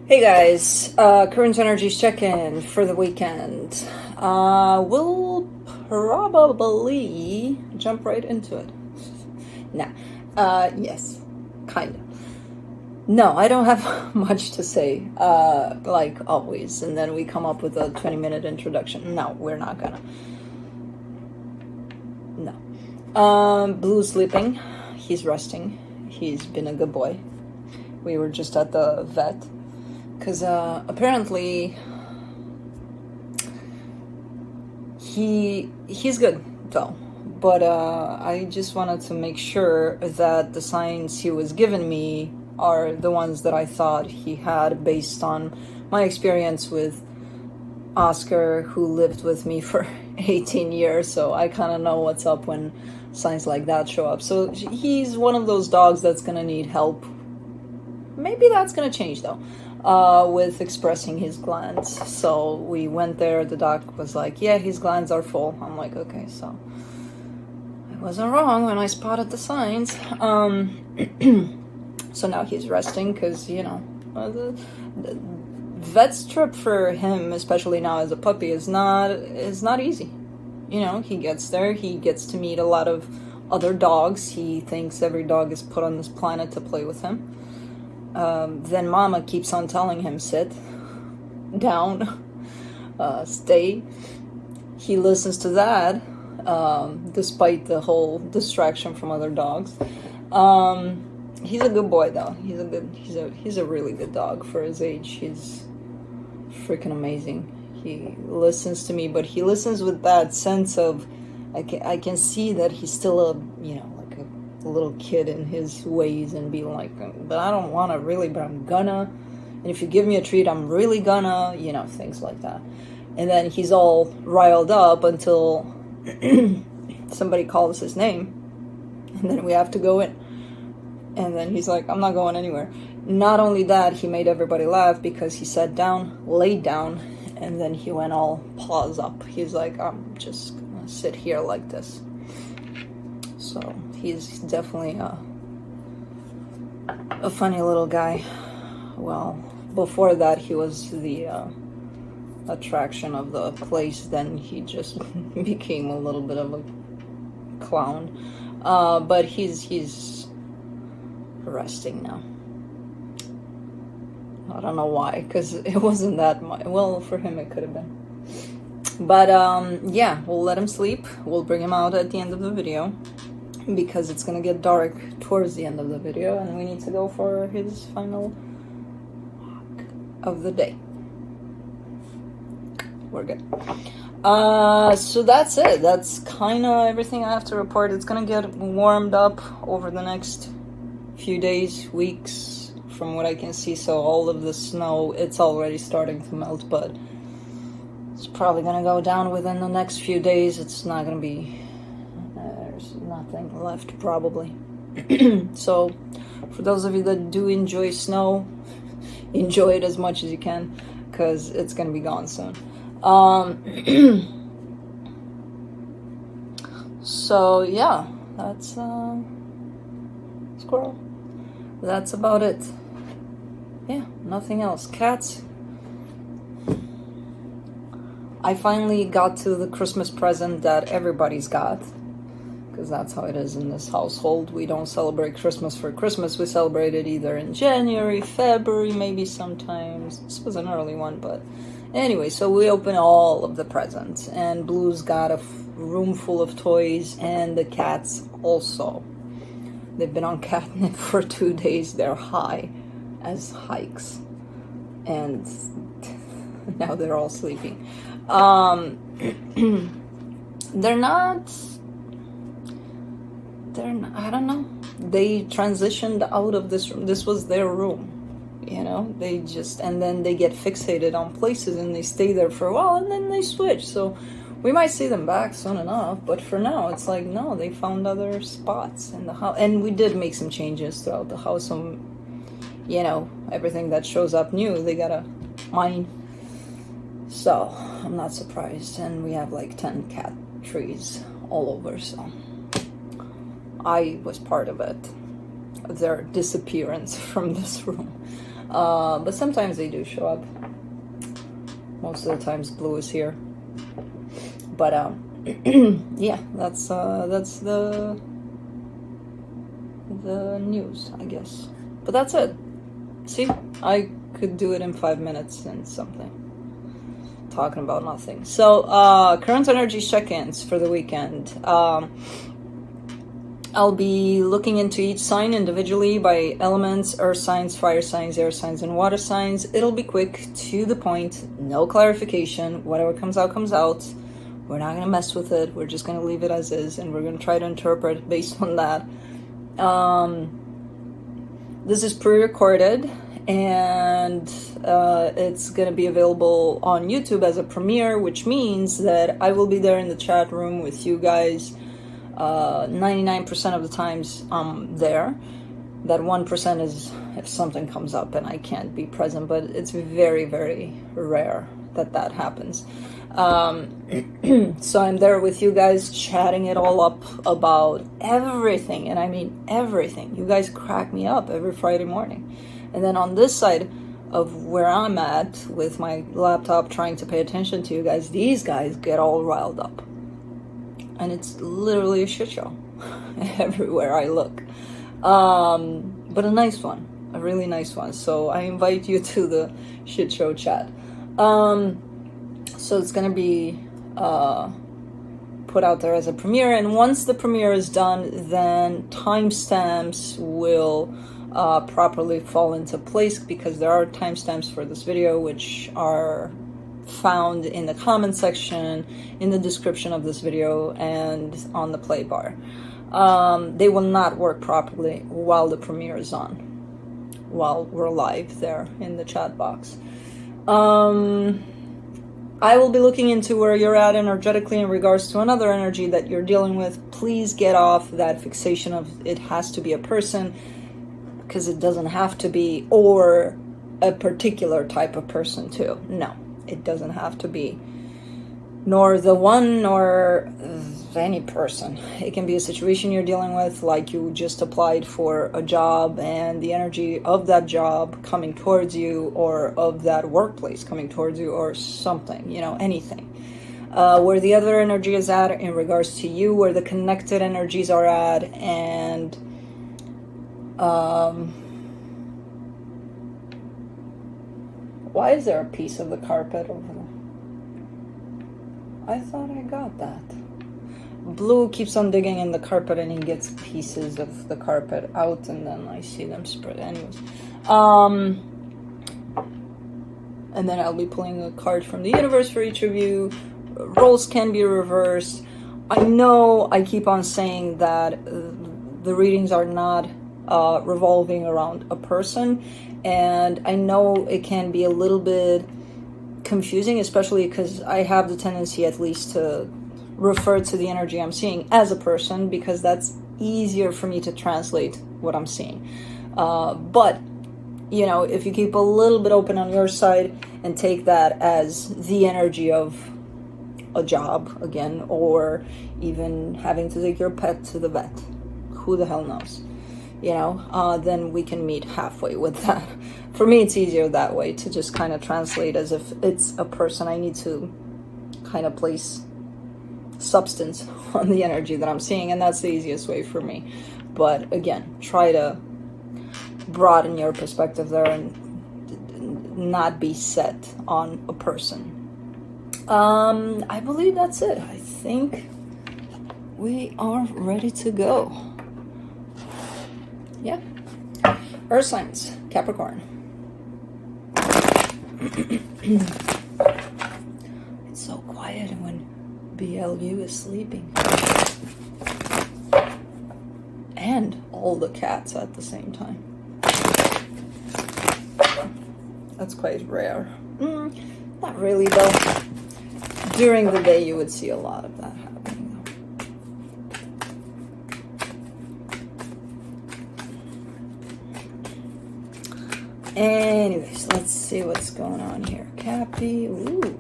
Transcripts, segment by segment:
Hey guys, current energies check-in for the weekend. We'll probably jump right into it. Nah, yes, kind of. No, I don't have much to say, like always, and then we come up with a 20-minute introduction. No, we're not gonna. No. Blue's sleeping. He's resting. He's been a good boy. We were just at the vet. Because apparently he's good though, but I just wanted to make sure that the signs he was giving me are the ones that I thought he had based on my experience with Oscar, who lived with me for 18 years, so I kind of know what's up when signs like that show up. So he's one of those dogs that's gonna need help. Maybe that's gonna change though. With expressing his glands. So we went there, the doc was like, yeah, his glands are full. I'm like, okay, so I wasn't wrong when I spotted the signs. So now he's resting because, you know, the vet's trip for him, especially now as a puppy, is not easy. You know, he gets there, he gets to meet a lot of other dogs. He thinks every dog is put on this planet to play with him. Then mama keeps on telling him, sit down, stay. He listens to that, despite the whole distraction from other dogs. He's a good boy though. He's a really good dog for his age. He's freaking amazing. He listens to me, but he listens with that sense of, I can see that he's still a little kid in his ways and being like, but I don't want to really, but I'm gonna, and if you give me a treat, I'm really gonna, you know, things like that. And then he's all riled up until somebody calls his name, and then we have to go in, and then he's like, I'm not going anywhere. Not only that, he made everybody laugh because he sat down, laid down, and then he went all paws up. He's like, I'm just gonna sit here like this. So he's definitely a funny little guy. Well, before that he was the attraction of the place. Then he just became a little bit of a clown. But he's resting now. I don't know why, because it wasn't that much. Well, for him it could have been. But yeah, we'll let him sleep. We'll bring him out at the end of the video, because it's gonna get dark towards the end of the video and we need to go for his final walk of the day. We're good. So that's it. That's kind of everything I have to report. It's gonna get warmed up over the next few days, weeks, from what I can see. So all of the snow, it's already starting to melt, but it's probably gonna go down within the next few days. It's not gonna be, there's nothing left probably. So for those of you that do enjoy snow, enjoy it as much as you can, because it's gonna be gone soon. So yeah, that's squirrel. That's about it. Yeah, nothing else. Cats. I finally got to the Christmas present that everybody's got, because that's how it is in this household. We don't celebrate Christmas for Christmas. We celebrate it either in January, February, maybe sometimes. This was an early one, but anyway, so we open all of the presents, and Blue's got a room full of toys, and the cats also. They've been on catnip for 2 days. They're high as hikes, and now they're all sleeping. They're not, I don't know. They transitioned out of this room. This was their room, you know. They just, and then they get fixated on places and they stay there for a while and then they switch. So we might see them back soon enough, but for now it's like, no, they found other spots in the house. And we did make some changes throughout the house. So, you know, everything that shows up new, they gotta mine. So I'm not surprised. And we have like 10 cat trees all over, so I was part of it, their disappearance from this room. But sometimes they do show up. Most of the times blue is here. But yeah, that's the news, I guess. But that's it. See, I could do it in 5 minutes and something. Talking about nothing. So current energy check-ins for the weekend. I'll be looking into each sign individually by elements: earth signs, fire signs, air signs, and water signs. It'll be quick, to the point, no clarification. Whatever comes out, comes out. We're not going to mess with it. We're just going to leave it as is, and we're going to try to interpret based on that. This is pre-recorded, and it's going to be available on YouTube as a premiere, which means that I will be there in the chat room with you guys 99% of the times I'm there. That 1% is if something comes up and I can't be present, but it's very, very rare that that happens. So I'm there with you guys, chatting it all up about everything, and I mean everything. You guys crack me up every Friday morning. And then on this side of where I'm at with my laptop trying to pay attention to you guys, these guys get all riled up. And it's literally a shit show everywhere I look. But a nice one, a really nice one. So I invite you to the shit show chat. So it's going to be put out there as a premiere. And once the premiere is done, then timestamps will properly fall into place, because there are timestamps for this video, which are found in the comment section, in the description of this video, and on the play bar. They will not work properly while the premiere is on, while we're live there in the chat box. I will be looking into where you're at energetically in regards to another energy that you're dealing with. Please get off that fixation of it has to be a person, because it doesn't have to be, or a particular type of person too. No. It doesn't have to be, nor the one, nor any person. It can be a situation you're dealing with, like you just applied for a job and the energy of that job coming towards you, or of that workplace coming towards you, or something, you know, anything. Where the other energy is at in regards to you, where the connected energies are at, and why is there a piece of the carpet over there? I thought I got that. Blue keeps on digging in the carpet and he gets pieces of the carpet out, and then I see them spread. Anyways. And then I'll be pulling a card from the universe for each of you. Roles can be reversed. I know I keep on saying that the readings are not revolving around a person, and I know it can be a little bit confusing, especially because I have the tendency at least to refer to the energy I'm seeing as a person, because that's easier for me to translate what I'm seeing. But you know, if you keep a little bit open on your side and take that as the energy of a job again, or even having to take your pet to the vet, who the hell knows, you know, then we can meet halfway with that. For me, it's easier that way, to just kind of translate as if it's a person. I need to kind of place substance on the energy that I'm seeing, and that's the easiest way for me. But again, try to broaden your perspective there and not be set on a person. I believe that's it. I think we are ready to go. Yeah. Earth signs, Capricorn. It's so quiet when BLU is sleeping. And all the cats at the same time. That's quite rare. Not really though. During the day you would see a lot of that happening though. Anyways, let's see what's going on here. Cappy, ooh.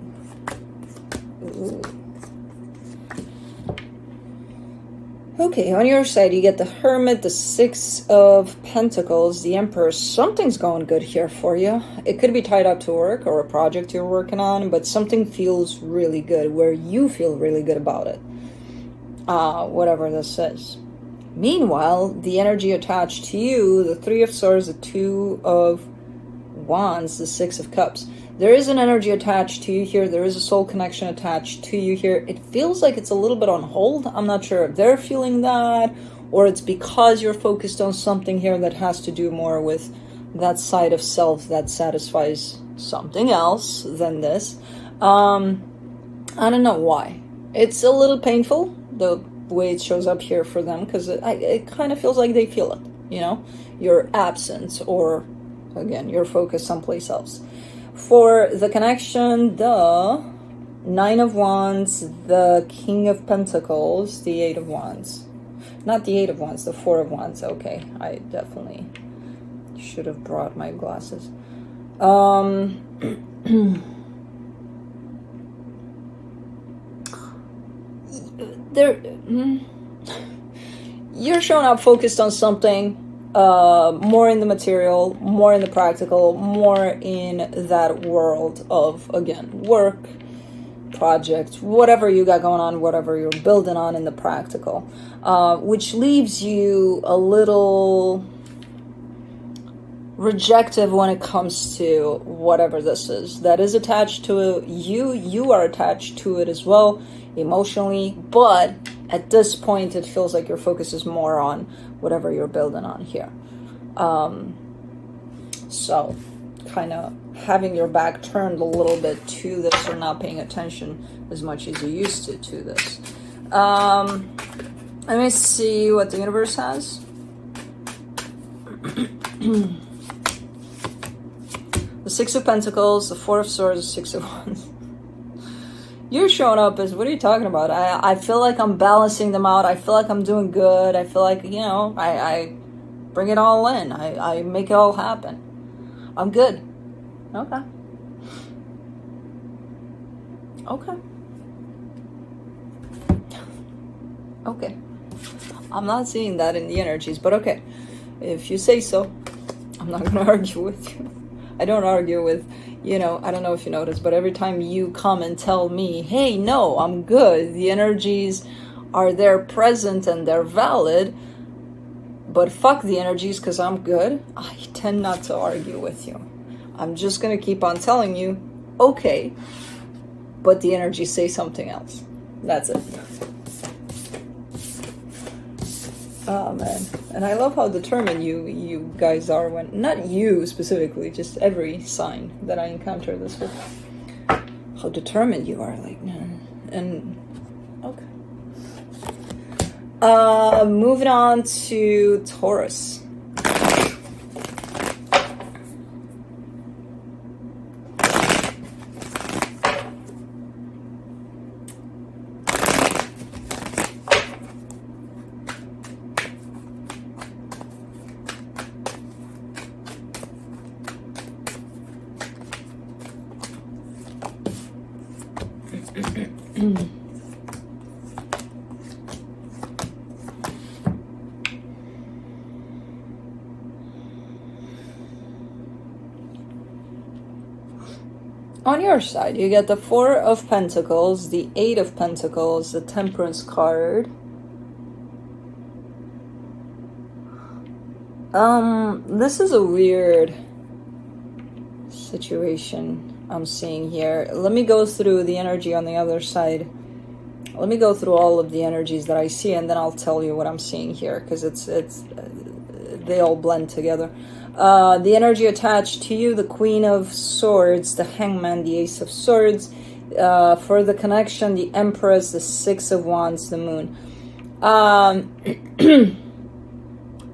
Okay, on your side, you get the Hermit, the Six of Pentacles, the Emperor. Something's going good here for you. It could be tied up to work or a project you're working on, but something feels really good, where you feel really good about it. Whatever this is. Meanwhile, the energy attached to you, the Three of Swords, the Two of Wands, the Six of Cups. There is an energy attached to you here. There is a soul connection attached to you here. It feels like it's a little bit on hold. I'm not sure if they're feeling that, or it's because you're focused on something here that has to do more with that side of self that satisfies something else than this. I don't know why. It's a little painful, the way it shows up here for them, because it kind of feels like they feel it, you know? Your absence, or, again, your focus someplace else. For the connection, the Nine of Wands, the King of Pentacles, the Eight of Wands. Not the Eight of Wands, the Four of Wands. Okay, I definitely should have brought my glasses. You're showing up focused on something. More in the material, more in the practical, more in that world of, again, work, project, whatever you got going on, whatever you're building on in the practical, which leaves you a little rejective when it comes to whatever this is that is attached to you. You are attached to it as well, emotionally, but at this point it feels like your focus is more on whatever you're building on here. So kind of having your back turned a little bit to this, or not paying attention as much as you used to this. Let me see what the universe has. The Six of Pentacles, the Four of Swords, the Six of Wands. You're showing up as, what are you talking about? I feel like I'm balancing them out. I feel like I'm doing good. I feel like, you know, I bring it all in. I make it all happen. I'm good. Okay. Okay. Okay. I'm not seeing that in the energies, but okay. If you say so, I'm not going to argue with you. I don't argue with, you know, I don't know if you noticed, but every time you come and tell me, hey, no, I'm good, the energies are there present and they're valid, but fuck the energies because I'm good, I tend not to argue with you. I'm just going to keep on telling you, okay, but the energies say something else. That's it. Oh man, and I love how determined you guys are when, not you specifically, just every sign that I encounter this with. How determined you are, like, and okay. Moving on to Taurus. On your side, you get the Four of Pentacles, the Eight of Pentacles, the Temperance card. This is a weird situation I'm seeing here. Let me go through the energy on the other side. Let me go through all of the energies that I see, and then I'll tell you what I'm seeing here, because they all blend together. The energy attached to you, the Queen of Swords, the Hangman, the Ace of Swords. For the connection, the Empress, the Six of Wands, the Moon.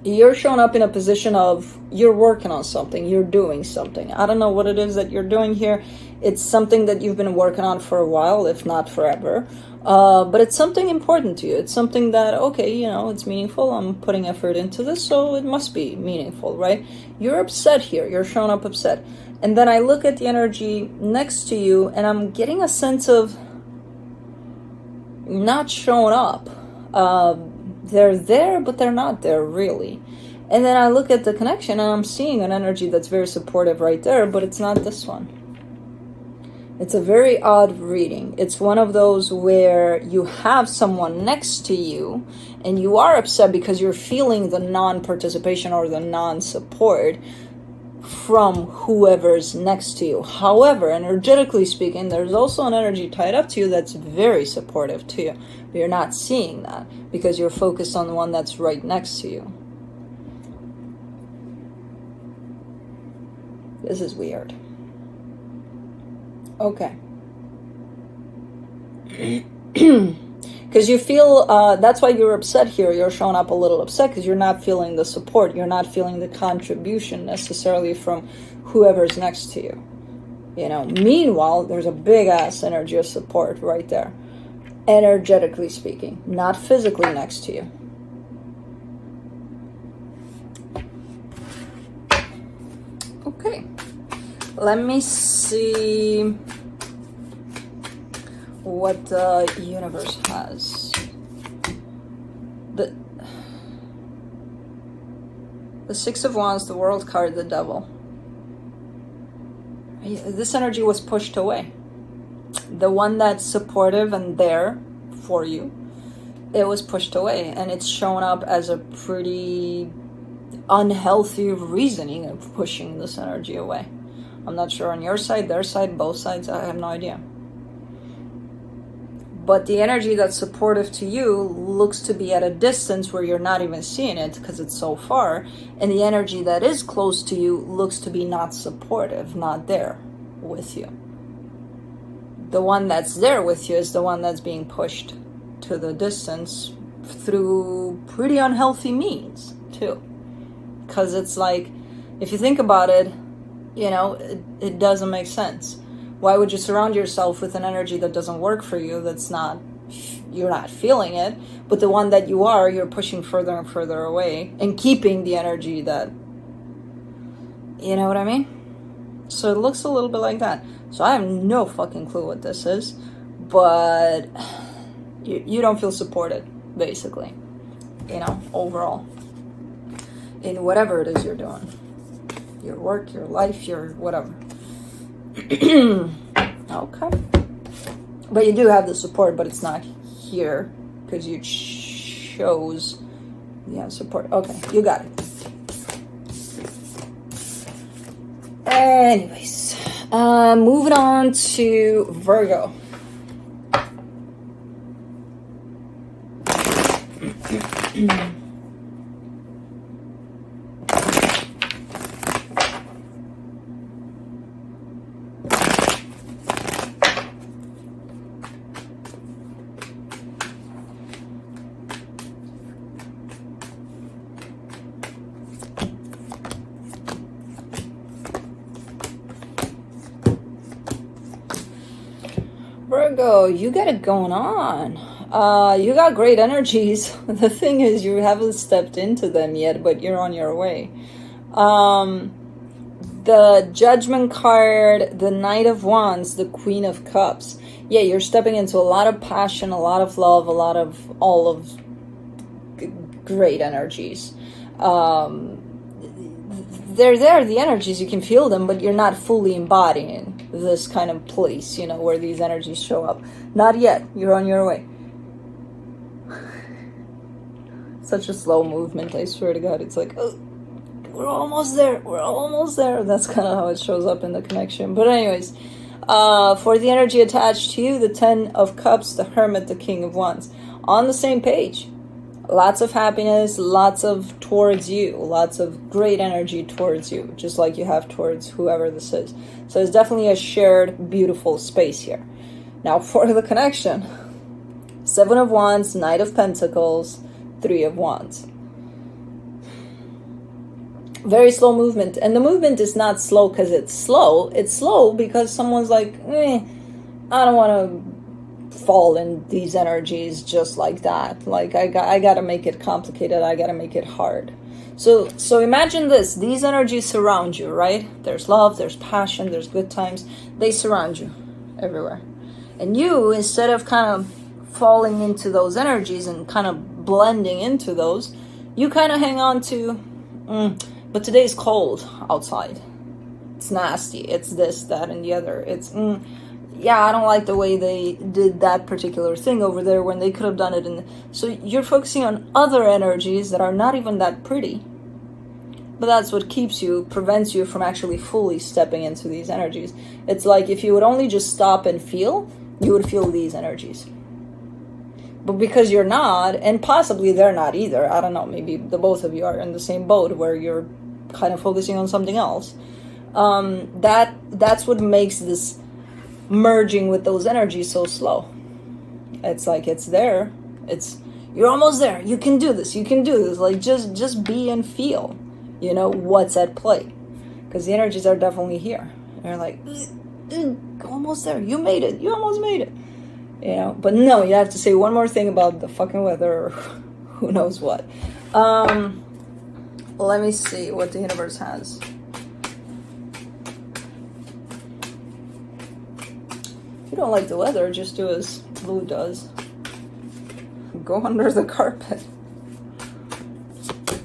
You're showing up in a position of, you're working on something, you're doing something. I don't know what it is that you're doing here. It's something that you've been working on for a while, if not forever. But it's something important to you. It's something that, okay, you know, it's meaningful. I'm putting effort into this, so it must be meaningful, right? You're upset here. You're showing up upset. And then I look at the energy next to you, and I'm getting a sense of not showing up. they're there, but they're not there really. And then I look at the connection and I'm seeing an energy that's very supportive right there, but it's not this one. It's a very odd reading. It's one of those where you have someone next to you and you are upset because you're feeling the non-participation or the non-support from whoever's next to you. However, energetically speaking, there's also an energy tied up to you that's very supportive to you. But you're not seeing that because you're focused on the one that's right next to you. This is weird. Okay. Because you feel, that's why you're upset here. You're showing up a little upset because you're not feeling the support. You're not feeling the contribution necessarily from whoever's next to you. You know, meanwhile, there's a big ass energy of support right there. Energetically speaking, not physically next to you. Okay. Let me see what the universe has. The Six of Wands, the World card, the Devil. This energy was pushed away. The one that's supportive and there for you, it was pushed away, and it's shown up as a pretty unhealthy reasoning of pushing this energy away. I'm not sure on your side, their side, both sides, I have no idea. But the energy that's supportive to you looks to be at a distance where you're not even seeing it because it's so far. And the energy that is close to you looks to be not supportive, not there with you. The one that's there with you is the one that's being pushed to the distance through pretty unhealthy means too. Because it's like, if you think about it, you know, it doesn't make sense. Why would you surround yourself with an energy that doesn't work for you, that's not, you're not feeling it, but the one that you are, you're pushing further and further away and keeping the energy that, you know what I mean? So it looks a little bit like that. So I have no fucking clue what this is, but you don't feel supported, basically, you know, overall, in whatever it is you're doing. Your work, your life, your whatever. Okay. But you do have the support, but it's not here because you chose support. Okay, you got it. Anyways, moving on to Virgo. Virgo, you got it going on. You got great energies. The thing is, you haven't stepped into them yet, but you're on your way. The Judgment card, the Knight of Wands, the Queen of Cups. Yeah, you're stepping into a lot of passion, a lot of love, all of great energies. They're there, the energies, you can feel them, but you're not fully embodying this kind of place, you know, where these energies show up. Not yet. You're on your way. Such a slow movement, I swear to God. It's like, oh, we're almost there. We're almost there. That's kind of how it shows up in the connection. But anyways, for the energy attached to you, the Ten of Cups, the Hermit, the King of Wands. On the same page. Lots of happiness, lots of towards you, lots of great energy towards you, just like you have towards whoever this is. So it's definitely a shared, beautiful space here. Now for the connection, Seven of Wands, Knight of Pentacles, Three of Wands. Very slow movement. And the movement is not slow because it's slow. It's slow because someone's like, I don't want to fall in these energies just like that. Like I gotta make it complicated. I gotta make it hard. So imagine this. These energies surround you, right? There's love, there's passion, there's good times. They surround you everywhere. And you, instead of kind of falling into those energies and kind of blending into those, you kind of hang on to, but today's cold outside. It's nasty. It's this, that, and the other. It's, yeah, I don't like the way they did that particular thing over there when they could have done it. So you're focusing on other energies that are not even that pretty. But that's what prevents you from actually fully stepping into these energies. It's like if you would only just stop and feel, you would feel these energies. But because you're not, and possibly they're not either, I don't know, maybe the both of you are in the same boat where you're kind of focusing on something else. That's what makes this merging with those energies so slow. It's like it's there. You're almost there. You can do this. You can do this. Like just be and feel. You know what's at play, because the energies are definitely here. You're like, almost there. You made it. You almost made it. You know, but no, you have to say one more thing about the fucking weather, or who knows what. Let me see what the universe has. If you don't like the weather, just do as Blue does. Go under the carpet.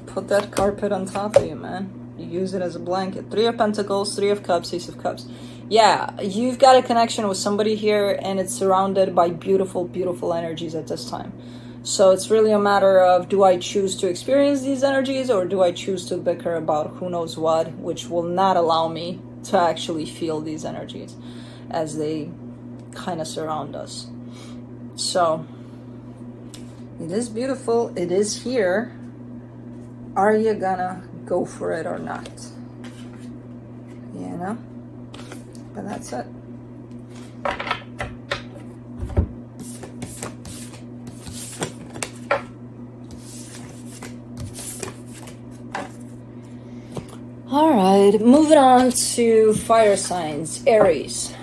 Put that carpet on top of you, man. You use it as a blanket. 3 of Pentacles, 3 of Cups, Ace of Cups. Yeah, you've got a connection with somebody here, and it's surrounded by beautiful, beautiful energies at this time. So it's really a matter of, do I choose to experience these energies, or do I choose to bicker about who knows what, which will not allow me to actually feel these energies as they kind of surround us. So it is beautiful. It is here. Are you gonna go for it or not? You know? But that's it. All right, moving on to fire signs, Aries.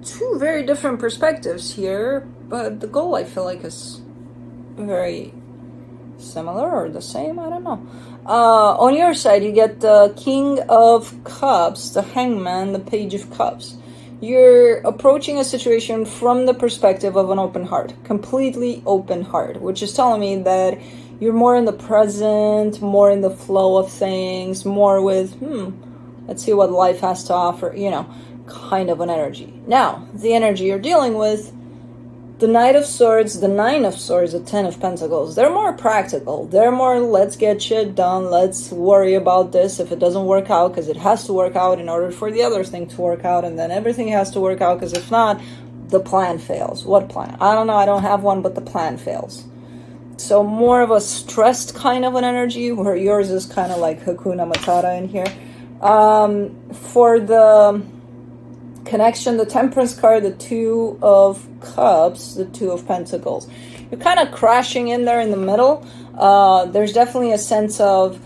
Two very different perspectives here, but the goal I feel like is very similar or the same, I don't know. On your side, you get the King of Cups, the Hangman, the Page of Cups. You're approaching a situation from the perspective of an open heart, completely open heart, which is telling me that you're more in the present, more in the flow of things, more with, let's see what life has to offer, you know, kind of an energy. Now, the energy you're dealing with, the Knight of Swords, the 9 of Swords, the 10 of Pentacles, they're more practical. They're more, let's get shit done, let's worry about this if it doesn't work out, because it has to work out in order for the other thing to work out, and then everything has to work out, because if not, the plan fails. What plan? I don't know, I don't have one, but the plan fails. So more of a stressed kind of an energy, where yours is kind of like Hakuna Matata in here. For the connection, the Temperance card, the 2 of Cups, the 2 of Pentacles. You're kind of crashing in there in the middle. There's definitely a sense of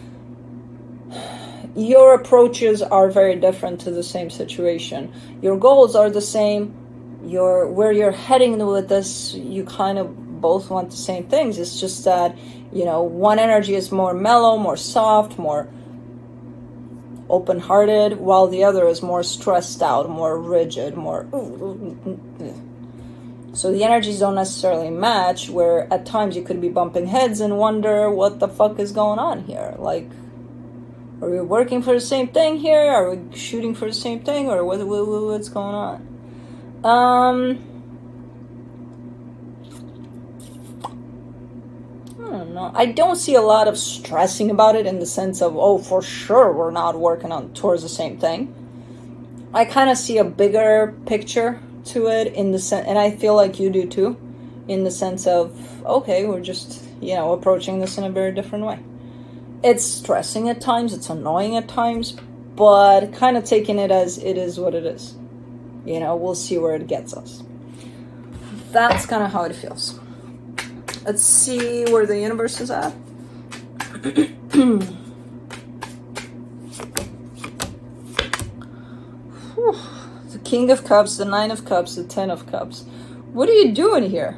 your approaches are very different to the same situation. Your goals are the same. Where you're heading with this, you kind of both want the same things. It's just that, you know, one energy is more mellow, more soft, more open-hearted, while the other is more stressed out, more rigid, more... So the energies don't necessarily match, where at times you could be bumping heads and wonder what the fuck is going on here. Like, are we working for the same thing here? Are we shooting for the same thing? Or what's going on? I don't know. I don't see a lot of stressing about it in the sense of, oh, for sure we're not working towards the same thing. I kind of see a bigger picture to it in the sense, and I feel like you do too, in the sense of, okay, we're just, you know, approaching this in a very different way. It's stressing at times, it's annoying at times, but kind of taking it as it is what it is. You know, we'll see where it gets us. That's kind of how it feels. Let's see where the universe is at. The King of Cups, the Nine of Cups, the Ten of Cups. What are you doing here?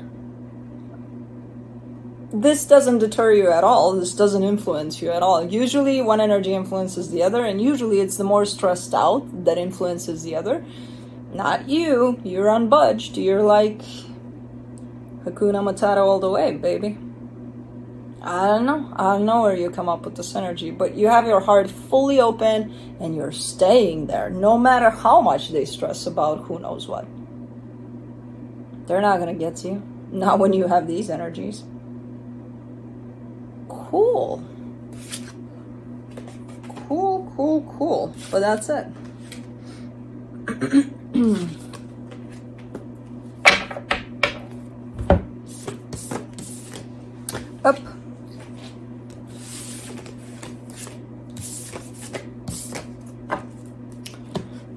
This doesn't deter you at all. This doesn't influence you at all. Usually one energy influences the other, and usually it's the more stressed out that influences the other. Not you. You're unbudged. You're like Hakuna Matata all the way, baby. I don't know where you come up with this energy, but you have your heart fully open and you're staying there, no matter how much they stress about who knows what. They're not going to get to you. Not when you have these energies. Cool. Cool. But that's it. Up.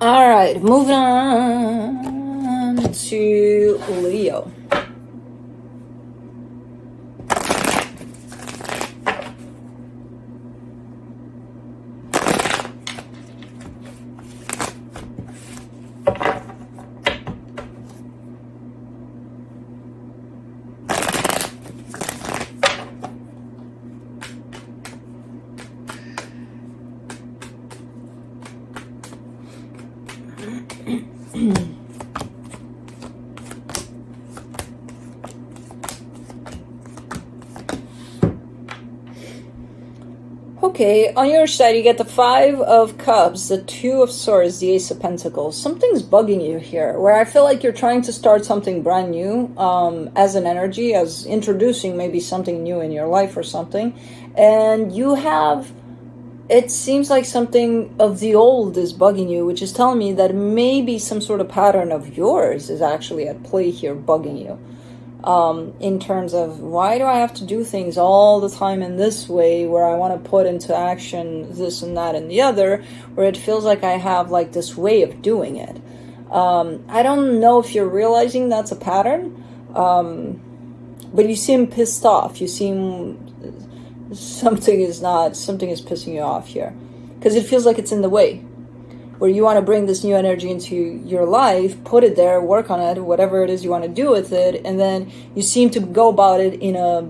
All right, moving on to Leo. Okay, on your side you get the Five of Cups, the Two of Swords, the Ace of Pentacles. Something's bugging you here, where I feel like you're trying to start something brand new as an energy, as introducing maybe something new in your life or something. And you have, it seems like something of the old is bugging you, which is telling me that maybe some sort of pattern of yours is actually at play here, bugging you. In terms of, why do I have to do things all the time in this way, where I want to put into action this and that and the other, where it feels like I have like this way of doing it. I don't know if you're realizing that's a pattern, but you seem pissed off. You seem something is pissing you off here, because it feels like it's in the way, where you want to bring this new energy into your life, put it there, work on it, whatever it is you want to do with it, and then you seem to go about it in a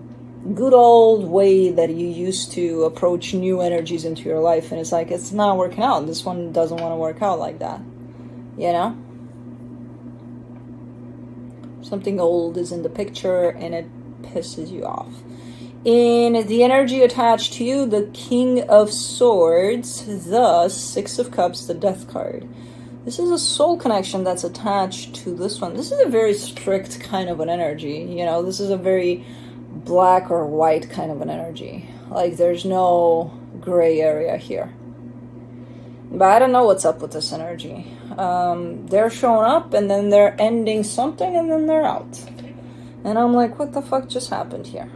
good old way that you used to approach new energies into your life, and it's like, it's not working out. This one doesn't want to work out like that, you know? Something old is in the picture, and it pisses you off. In the energy attached to you, the King of Swords, the Six of Cups, the Death card. This is a soul connection that's attached to this one. This is a very strict kind of an energy, you know. This is a very black or white kind of an energy. Like, there's no gray area here. But I don't know what's up with this energy. They're showing up, and then they're ending something, and then they're out. And I'm like, what the fuck just happened here?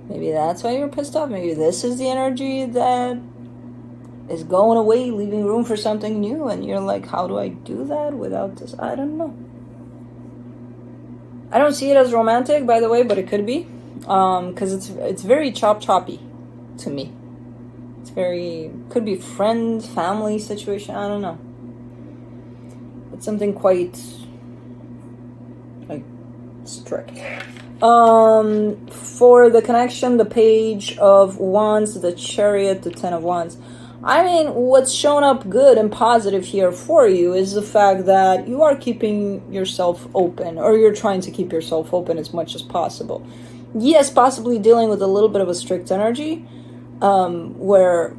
Maybe that's why you're pissed off. Maybe this is the energy that is going away, leaving room for something new. And you're like, how do I do that without this? I don't know. I don't see it as romantic, by the way, but it could be. Because it's very choppy to me. It's very, could be friend, family situation. I don't know. It's something quite, like, strict. For the connection, the Page of Wands, the Chariot, the Ten of Wands. I mean, what's shown up good and positive here for you is the fact that you are keeping yourself open, or you're trying to keep yourself open as much as possible. Yes, possibly dealing with a little bit of a strict energy, where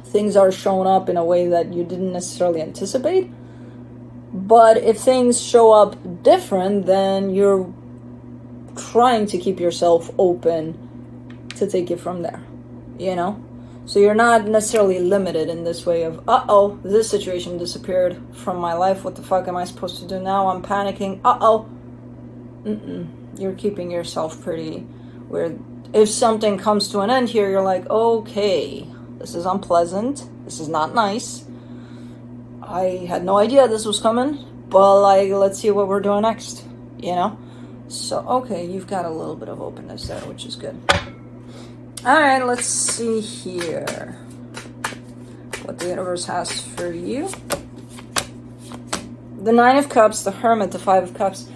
things are shown up in a way that you didn't necessarily anticipate. But if things show up different, then you're trying to keep yourself open to take it from there, you know? So you're not necessarily limited in this way of, uh-oh, this situation disappeared from my life. What the fuck am I supposed to do now? I'm panicking. Uh-oh. You're keeping yourself pretty where if something comes to an end here, you're like, okay, this is unpleasant, this is not nice, I had no idea this was coming, but like, let's see what we're doing next, you know? So, okay, you've got a little bit of openness there, which is good. All right, let's see here what the universe has for you. The Nine of Cups, the Hermit, the Five of Cups.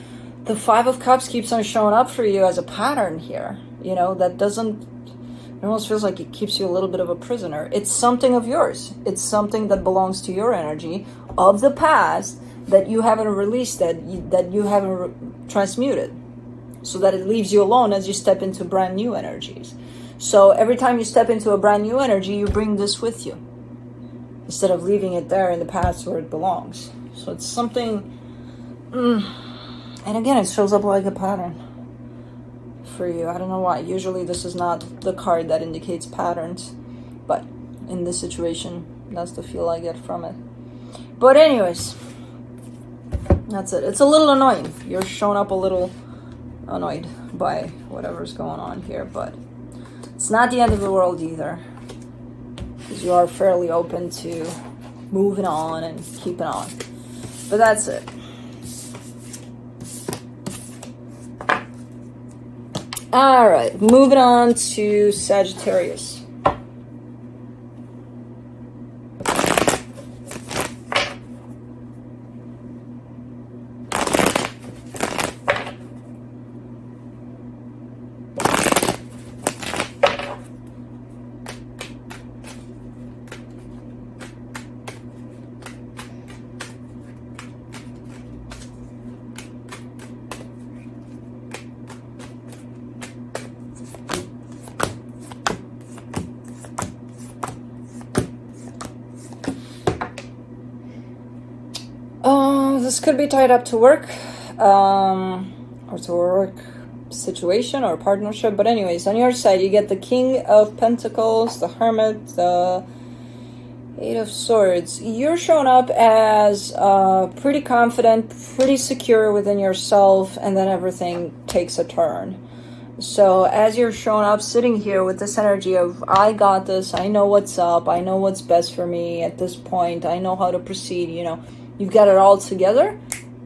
The Five of Cups keeps on showing up for you as a pattern here. You know, that doesn't, it almost feels like it keeps you a little bit of a prisoner. It's something of yours. It's something that belongs to your energy of the past that you haven't released, that you haven't transmuted, so that it leaves you alone as you step into brand new energies. So every time you step into a brand new energy, you bring this with you instead of leaving it there in the past where it belongs. So it's something, and again, it shows up like a pattern for you. I don't know why. Usually this is not the card that indicates patterns, but in this situation, that's the feel I get from it. But anyways, that's it. It's a little annoying. You're showing up a little annoyed by whatever's going on here, but it's not the end of the world either, because you are fairly open to moving on and keeping on. But that's it. All right, moving on to Sagittarius. This could be tied up to work, or to a work situation or partnership. But anyways, on your side, you get the King of Pentacles, the Hermit, the Eight of Swords. You're showing up as pretty confident, pretty secure within yourself, and then everything takes a turn. So as you're showing up, sitting here with this energy of, I got this, I know what's up, I know what's best for me at this point, I know how to proceed, you know, you've got it all together,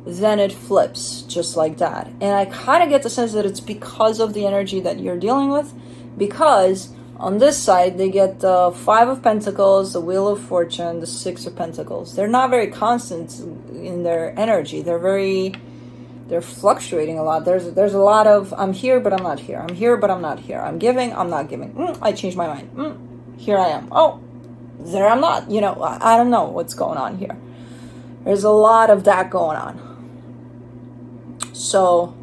then it flips just like that. And I kind of get the sense that it's because of the energy that you're dealing with, because on this side, they get the Five of Pentacles, the Wheel of Fortune, the Six of Pentacles. They're not very constant in their energy. They're fluctuating a lot. There's a lot of, I'm here, but I'm not here. I'm here, but I'm not here. I'm giving, I'm not giving. I changed my mind. Here I am. Oh, there I'm not. You know, I don't know what's going on here. There's a lot of that going on. So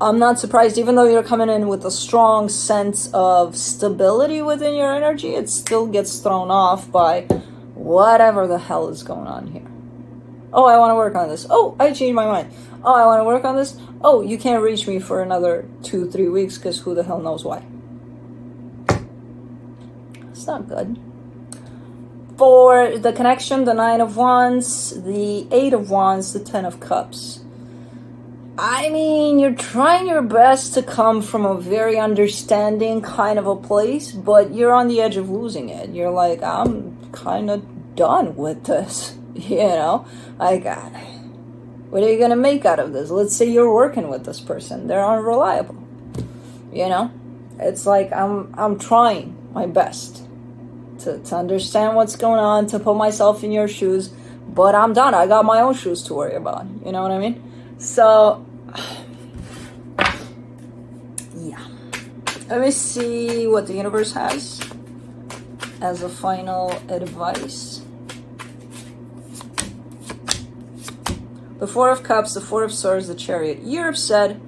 I'm not surprised, even though you're coming in with a strong sense of stability within your energy, it still gets thrown off by whatever the hell is going on here. Oh, I want to work on this. Oh, I changed my mind. Oh, I want to work on this. Oh, you can't reach me for another 2-3 weeks because who the hell knows why. It's not good. For the connection, the Nine of Wands, the Eight of Wands, the Ten of Cups. I mean, you're trying your best to come from a very understanding kind of a place, but you're on the edge of losing it. You're like, I'm kind of done with this, you know? Like, what are you going to make out of this? Let's say you're working with this person. They're unreliable, you know? It's like, I'm trying my best to understand what's going on, to put myself in your shoes, but I'm done. I got my own shoes to worry about. You know what I mean? So, yeah. Let me see what the universe has as a final advice. The Four of Cups, the Four of Swords, the Chariot. You're upset.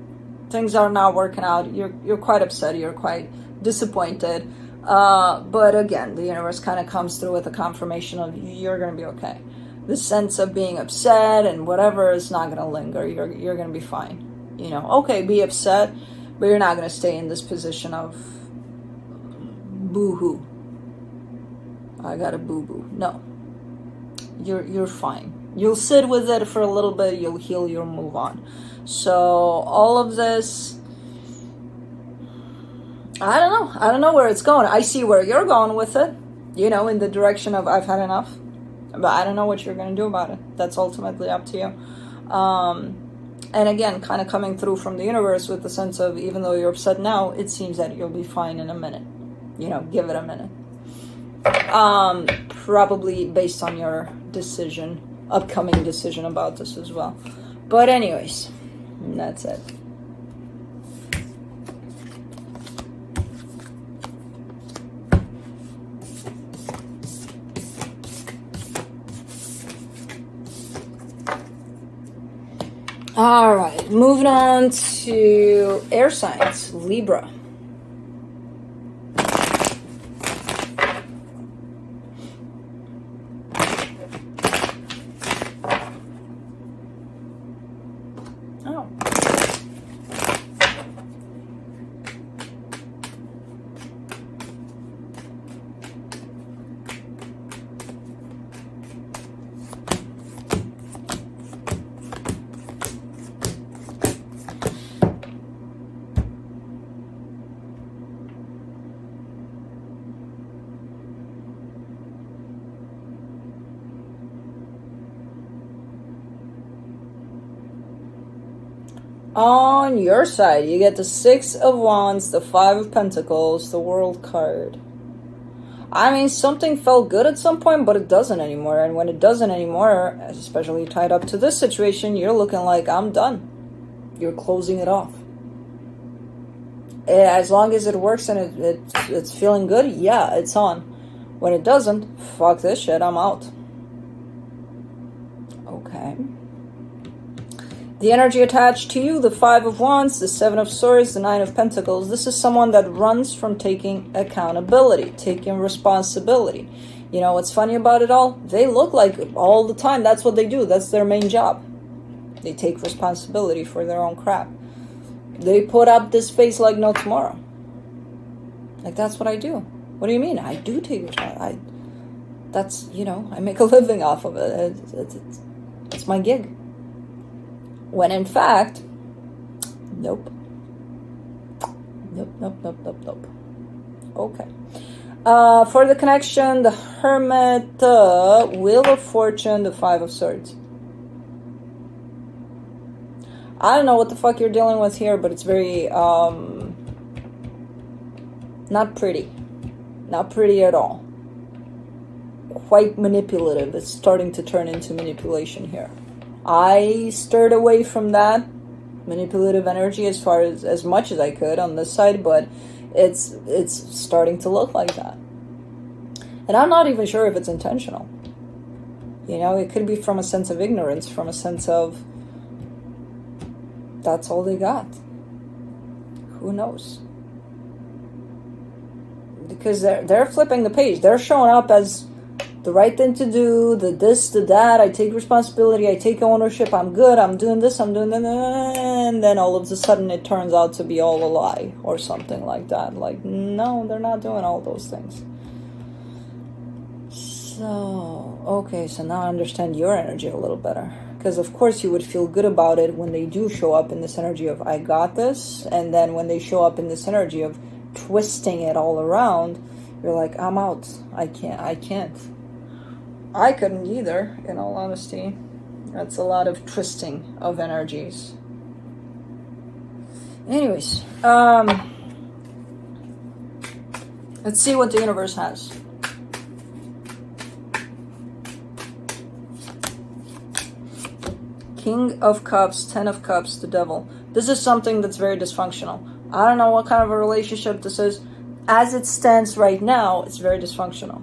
Things are not working out. You're quite upset. You're quite disappointed. But again, the universe kind of comes through with a confirmation of you're going to be okay. The sense of being upset and whatever is not going to linger. You're going to be fine. You know, okay, be upset, but you're not going to stay in this position of boo-hoo. I got a boo-boo. No. You're fine. You'll sit with it for a little bit. You'll heal. You'll move on. So all of this, I don't know. I don't know where it's going. I see where you're going with it, you know, in the direction of I've had enough. But I don't know what you're going to do about it. That's ultimately up to you. And again, kind of coming through from the universe with the sense of, even though you're upset now, it seems that you'll be fine in a minute. You know, give it a minute. Probably based on your decision, upcoming decision about this as well. But anyways, that's it. All right, moving on to air signs, Libra. Oh. On your side, you get the Six of Wands, the Five of Pentacles, the World card. I mean, something felt good at some point, but it doesn't anymore. And when it doesn't anymore, especially tied up to this situation, you're looking like, I'm done. You're closing it off. As long as it works and it's feeling good, yeah, it's on. When it doesn't, fuck this shit, I'm out. Okay. The energy attached to you, the Five of Wands, the Seven of Swords, the Nine of Pentacles. This is someone that runs from taking accountability, taking responsibility. You know what's funny about it all? They look like all the time that's what they do. That's their main job. They take responsibility for their own crap. They put up this face like no tomorrow. Like, that's what I do. What do you mean? I do take responsibility. That's, you know, I make a living off of it. It's my gig. When in fact, nope. Nope. Okay. For the connection, the Hermit, Wheel of Fortune, the Five of Swords. I don't know what the fuck you're dealing with here, but it's very, not pretty. Not pretty at all. Quite manipulative. It's starting to turn into manipulation here. I stirred away from that manipulative energy as much as I could on this side, but it's starting to look like that. And I'm not even sure if it's intentional. You know, it could be from a sense of ignorance, from a sense of that's all they got. Who knows? Because they're flipping the page. They're showing up as the right thing to do, the this, the that, I take responsibility, I take ownership, I'm good, I'm doing this, I'm doing that, and then all of a sudden it turns out to be all a lie, or something like that. Like, no, they're not doing all those things. So, okay, so now I understand your energy a little better. Because of course you would feel good about it when they do show up in this energy of, I got this, and then when they show up in this energy of twisting it all around, you're like, I'm out, I can't. I couldn't either, in all honesty. That's a lot of twisting of energies. Anyways, let's see what the universe has. King of Cups, Ten of Cups, the Devil. This is something that's very dysfunctional. I don't know what kind of a relationship this is. As it stands right now, it's very dysfunctional.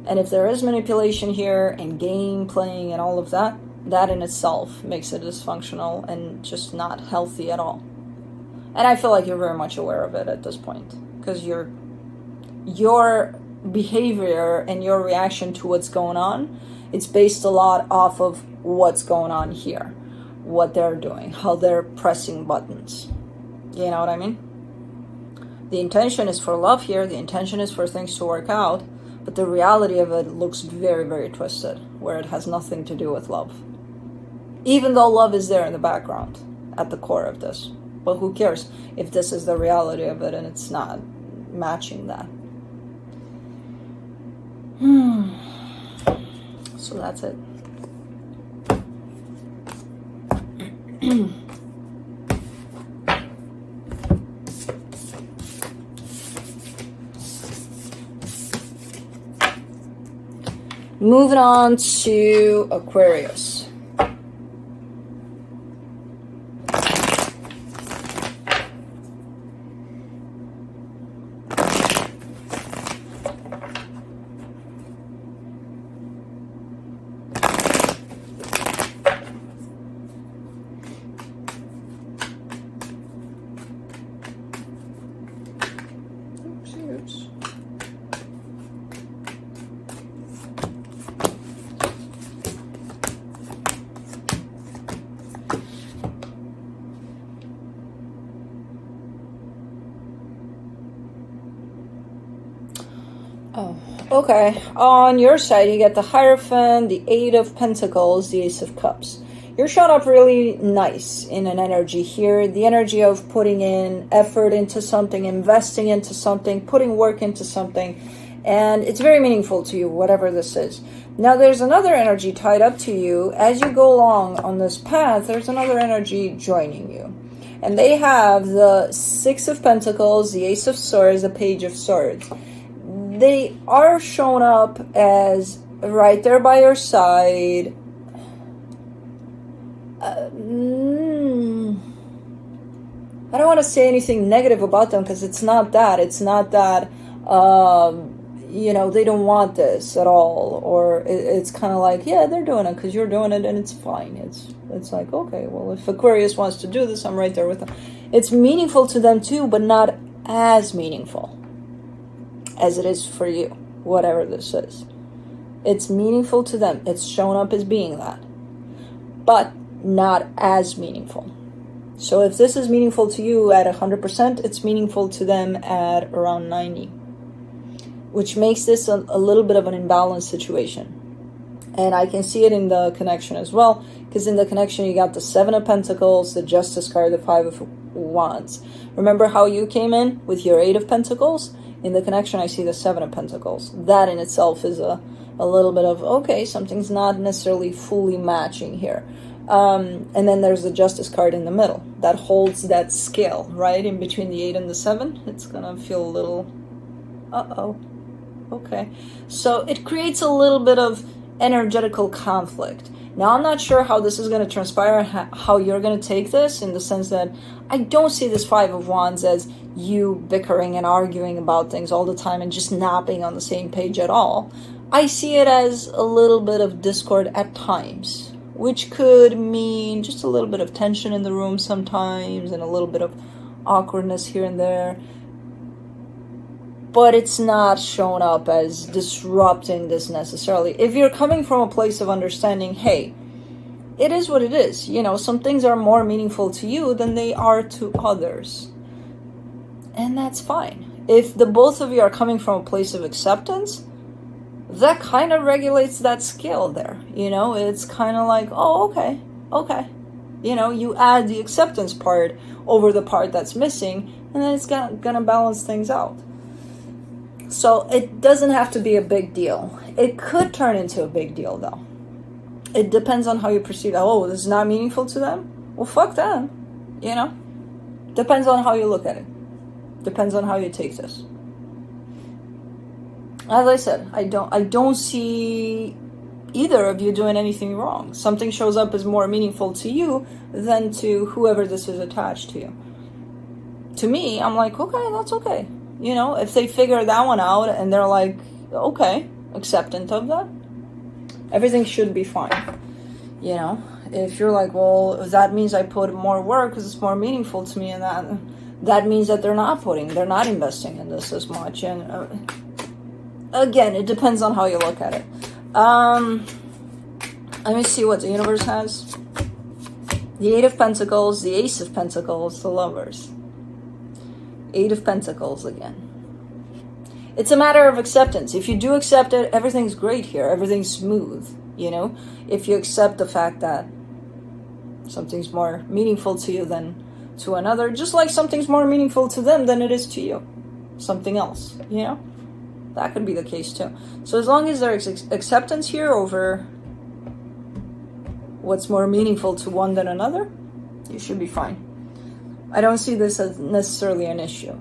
And if there is manipulation here and game playing and all of that, that in itself makes it dysfunctional and just not healthy at all. And I feel like you're very much aware of it at this point, because your behavior and your reaction to what's going on, it's based a lot off of what's going on here, what they're doing, how they're pressing buttons. You know what I mean? The intention is for love here, the intention is for things to work out, but the reality of it looks very, very twisted, where it has nothing to do with love. Even though love is there in the background, at the core of this. But who cares if this is the reality of it and it's not? matching that. So that's it. Moving on to Aquarius. Oops. Oh, okay. On your side, you get the Hierophant, the Eight of Pentacles, the Ace of Cups. You're showing up really nice in an energy here. The energy of putting in effort into something, investing into something, putting work into something. And it's very meaningful to you, whatever this is. Now, there's another energy tied up to you. As you go along on this path, there's another energy joining you. And they have the Six of Pentacles, the Ace of Swords, the Page of Swords. They are shown up as right there by your side. I don't want to say anything negative about them because it's not that. It's not that, you know, they don't want this at all. Or it's kind of like, yeah, they're doing it because you're doing it and it's fine. It's like, okay, well, if Aquarius wants to do this, I'm right there with them. It's meaningful to them too, but not as meaningful as it is for you, whatever this is. It's meaningful to them. It's shown up as being that, but not as meaningful. So if this is meaningful to you at 100%, it's meaningful to them at around 90, which makes this a little bit of an imbalanced situation. And I can see it in the connection as well, because in the connection you got the Seven of Pentacles, the Justice card, the Five of Wands. Remember how you came in with your Eight of Pentacles? In the connection, I see the Seven of Pentacles. That in itself is a little bit of, okay, something's not necessarily fully matching here. And then there's the Justice card in the middle. That holds that scale, right? In between the 8 and the 7. It's going to feel a little, uh-oh. Okay. So it creates a little bit of energetical conflict. Now, I'm not sure how this is going to transpire, how you're going to take this, in the sense that I don't see this Five of Wands as you bickering and arguing about things all the time and just not being on the same page at all. I see it as a little bit of discord at times, which could mean just a little bit of tension in the room sometimes and a little bit of awkwardness here and there. But it's not shown up as disrupting this necessarily. If you're coming from a place of understanding, hey, it is what it is. You know, some things are more meaningful to you than they are to others. And that's fine. If the both of you are coming from a place of acceptance, that kind of regulates that scale there. You know, it's kind of like, oh, okay. You know, you add the acceptance part over the part that's missing, and then it's gonna balance things out. So it doesn't have to be a big deal. It could turn into a big deal, though. It depends on how you perceive that. Oh, this is not meaningful to them? Well, fuck them. You know? Depends on how you look at it. Depends on how you take this. As I said, I don't see either of you doing anything wrong. Something shows up as more meaningful to you than to whoever this is attached to you. To me, I'm like, okay, that's okay. You know, if they figure that one out and they're like, okay, acceptant of that, everything should be fine. You know, if you're like, well, that means I put more work because it's more meaningful to me, and that means that they're not investing in this as much. And again, it depends on how you look at it. Let me see what the universe has. The Eight of Pentacles, the Ace of Pentacles, the Lovers. Eight of Pentacles again. It's a matter of acceptance. If you do accept it, everything's great here. Everything's smooth, you know? If you accept the fact that something's more meaningful to you than to another, just like something's more meaningful to them than it is to you. something else, you know? That could be the case too. So as long as there's acceptance here over what's more meaningful to one than another, you should be fine. I don't see this as necessarily an issue,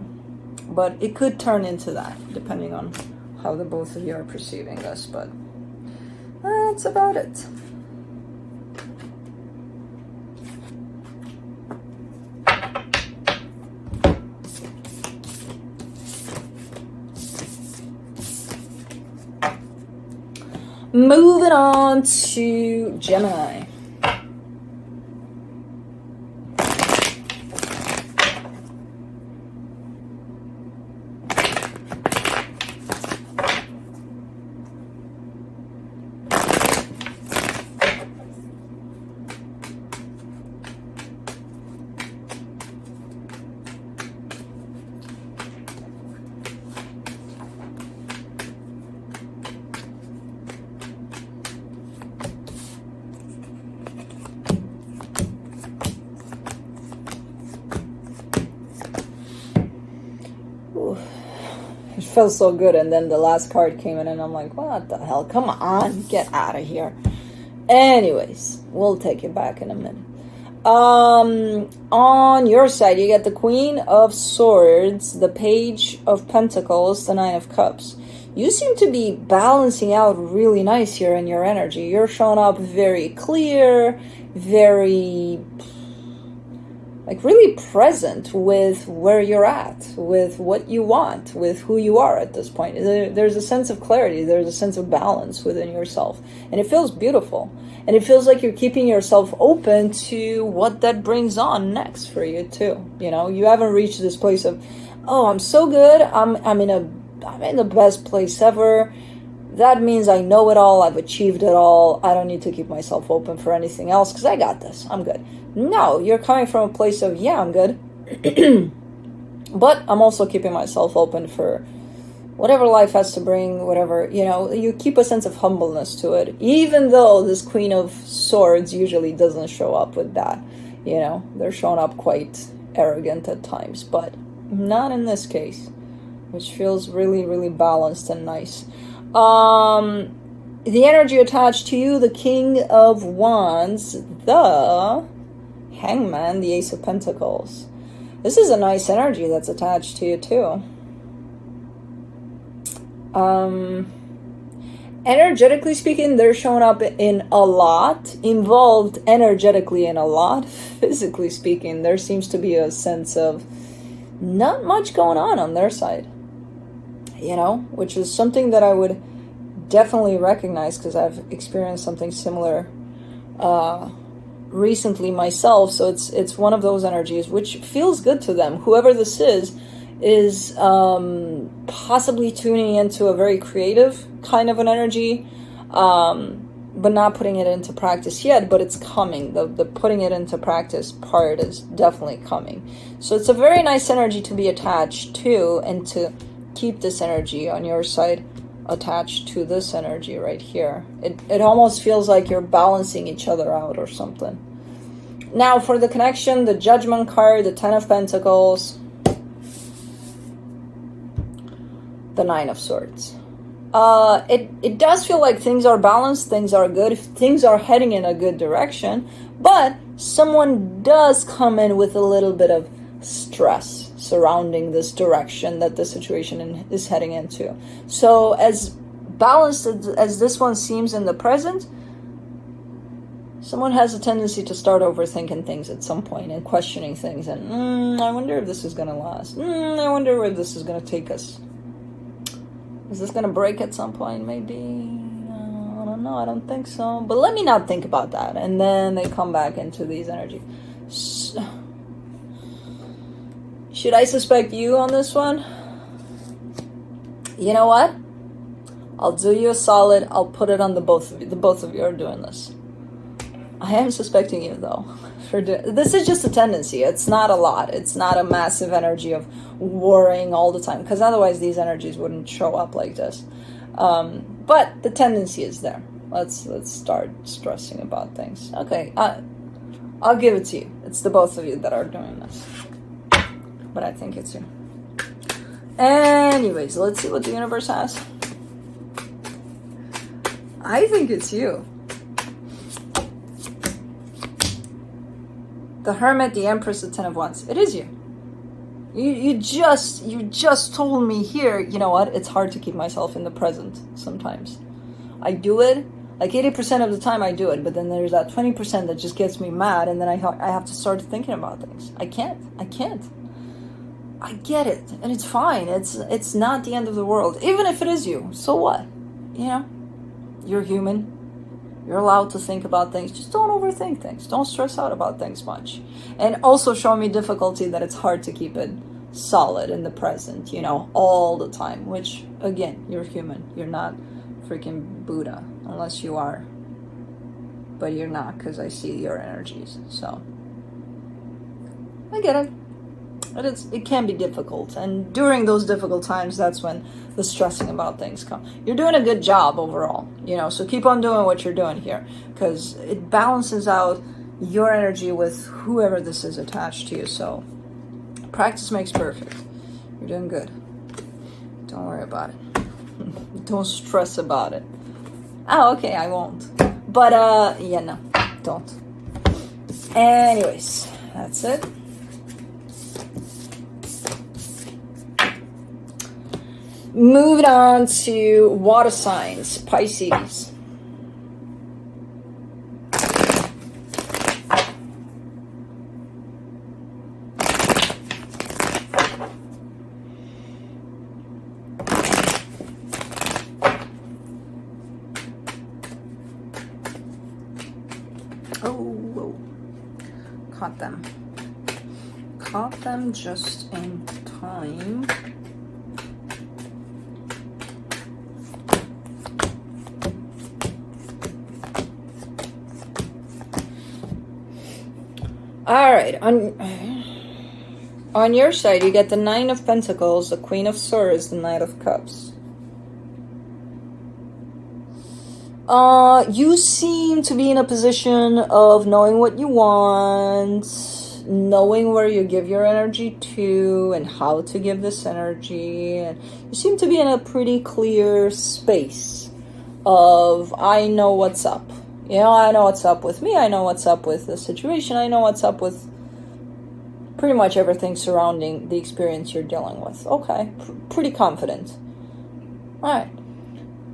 but it could turn into that depending on how the both of you are perceiving this, but that's about it. Moving on to Gemini. It felt so good, and then the last card came in and I'm like, what the hell, come on, get out of here. Anyways, we'll take it back in a minute. On your side, you get the Queen of Swords, the Page of Pentacles, the Nine of Cups. You seem to be balancing out really nice here in your energy. You're showing up very clear, very like really present with where you're at, with what you want, with who you are at this point. There's a sense of clarity, there's a sense of balance within yourself, and it feels beautiful. And it feels like you're keeping yourself open to what that brings on next for you too. You know, you haven't reached this place of, oh, I'm so good, I'm in the best place ever. That means I know it all, I've achieved it all, I don't need to keep myself open for anything else because I got this, I'm good. No, you're coming from a place of, yeah, I'm good, but I'm also keeping myself open for whatever life has to bring, whatever, you know, you keep a sense of humbleness to it, even though this Queen of Swords usually doesn't show up with that, you know, they're showing up quite arrogant at times, but not in this case, which feels really, really balanced and nice. The energy attached to you, the King of Wands, the Hangman, the Ace of Pentacles. This is a nice energy that's attached to you too. Energetically speaking, they're showing up in a lot, involved energetically in a lot. Physically speaking, there seems to be a sense of not much going on their side, you know, which is something that I would definitely recognize because I've experienced something similar recently myself. So it's one of those energies which feels good to them. Whoever this is possibly tuning into a very creative kind of an energy, but not putting it into practice yet, but it's coming. The putting it into practice part is definitely coming. So it's a very nice energy to be attached to, and to keep this energy on your side attached to this energy right here. It almost feels like you're balancing each other out or something. Now for the connection, the Judgment card, the Ten of Pentacles, the Nine of Swords. It does feel like things are balanced, things are good, things are heading in a good direction, but someone does come in with a little bit of stress surrounding this direction that the situation is heading into. So as balanced as this one seems in the present, someone has a tendency to start overthinking things at some point and questioning things, and I wonder if this is going to last. I wonder where this is going to take us. Is this going to break at some point? Maybe. I don't know. I don't think so. But let me not think about that. And then they come back into these energies. So, should I suspect you on this one? You know what? I'll do you a solid. I'll put it on the both of you. The both of you are doing this. I am suspecting you, though. This is just a tendency. It's not a lot. It's not a massive energy of worrying all the time, because otherwise these energies wouldn't show up like this. But the tendency is there. Let's start stressing about things. Okay, I'll give it to you. It's the both of you that are doing this. But I think it's you. Anyways, let's see what the universe has. I think it's you. The Hermit, the Empress, the Ten of Wands. It is you. You just told me here, you know what? It's hard to keep myself in the present sometimes. I do it. Like 80% of the time I do it, but then there's that 20% that just gets me mad, and then I have to start thinking about things. I can't. I get it, and it's fine. It's not the end of the world. Even if it is you, so what? You know? You're human. You're allowed to think about things. Just don't overthink things. Don't stress out about things much. And also show me difficulty that it's hard to keep it solid in the present, you know, all the time. Which, again, you're human. You're not freaking Buddha, unless you are. But you're not, because I see your energies. So, I get it. But it can be difficult. And during those difficult times, that's when the stressing about things come. You're doing a good job overall, you know, so keep on doing what you're doing here, because it balances out your energy with whoever this is attached to you. So practice makes perfect. You're doing good. Don't worry about it. Don't stress about it. Oh, okay, I won't. But, yeah, no, don't. Anyways, that's it. Moving on to water signs, Pisces. Oh, caught them. Caught them just in time. All right, on your side, you get the Nine of Pentacles, the Queen of Swords, the Knight of Cups. You seem to be in a position of knowing what you want, knowing where you give your energy to, and how to give this energy. And you seem to be in a pretty clear space of, I know what's up. You know, I know what's up with me. I know what's up with the situation. I know what's up with pretty much everything surrounding the experience you're dealing with. Okay, pretty confident. All right.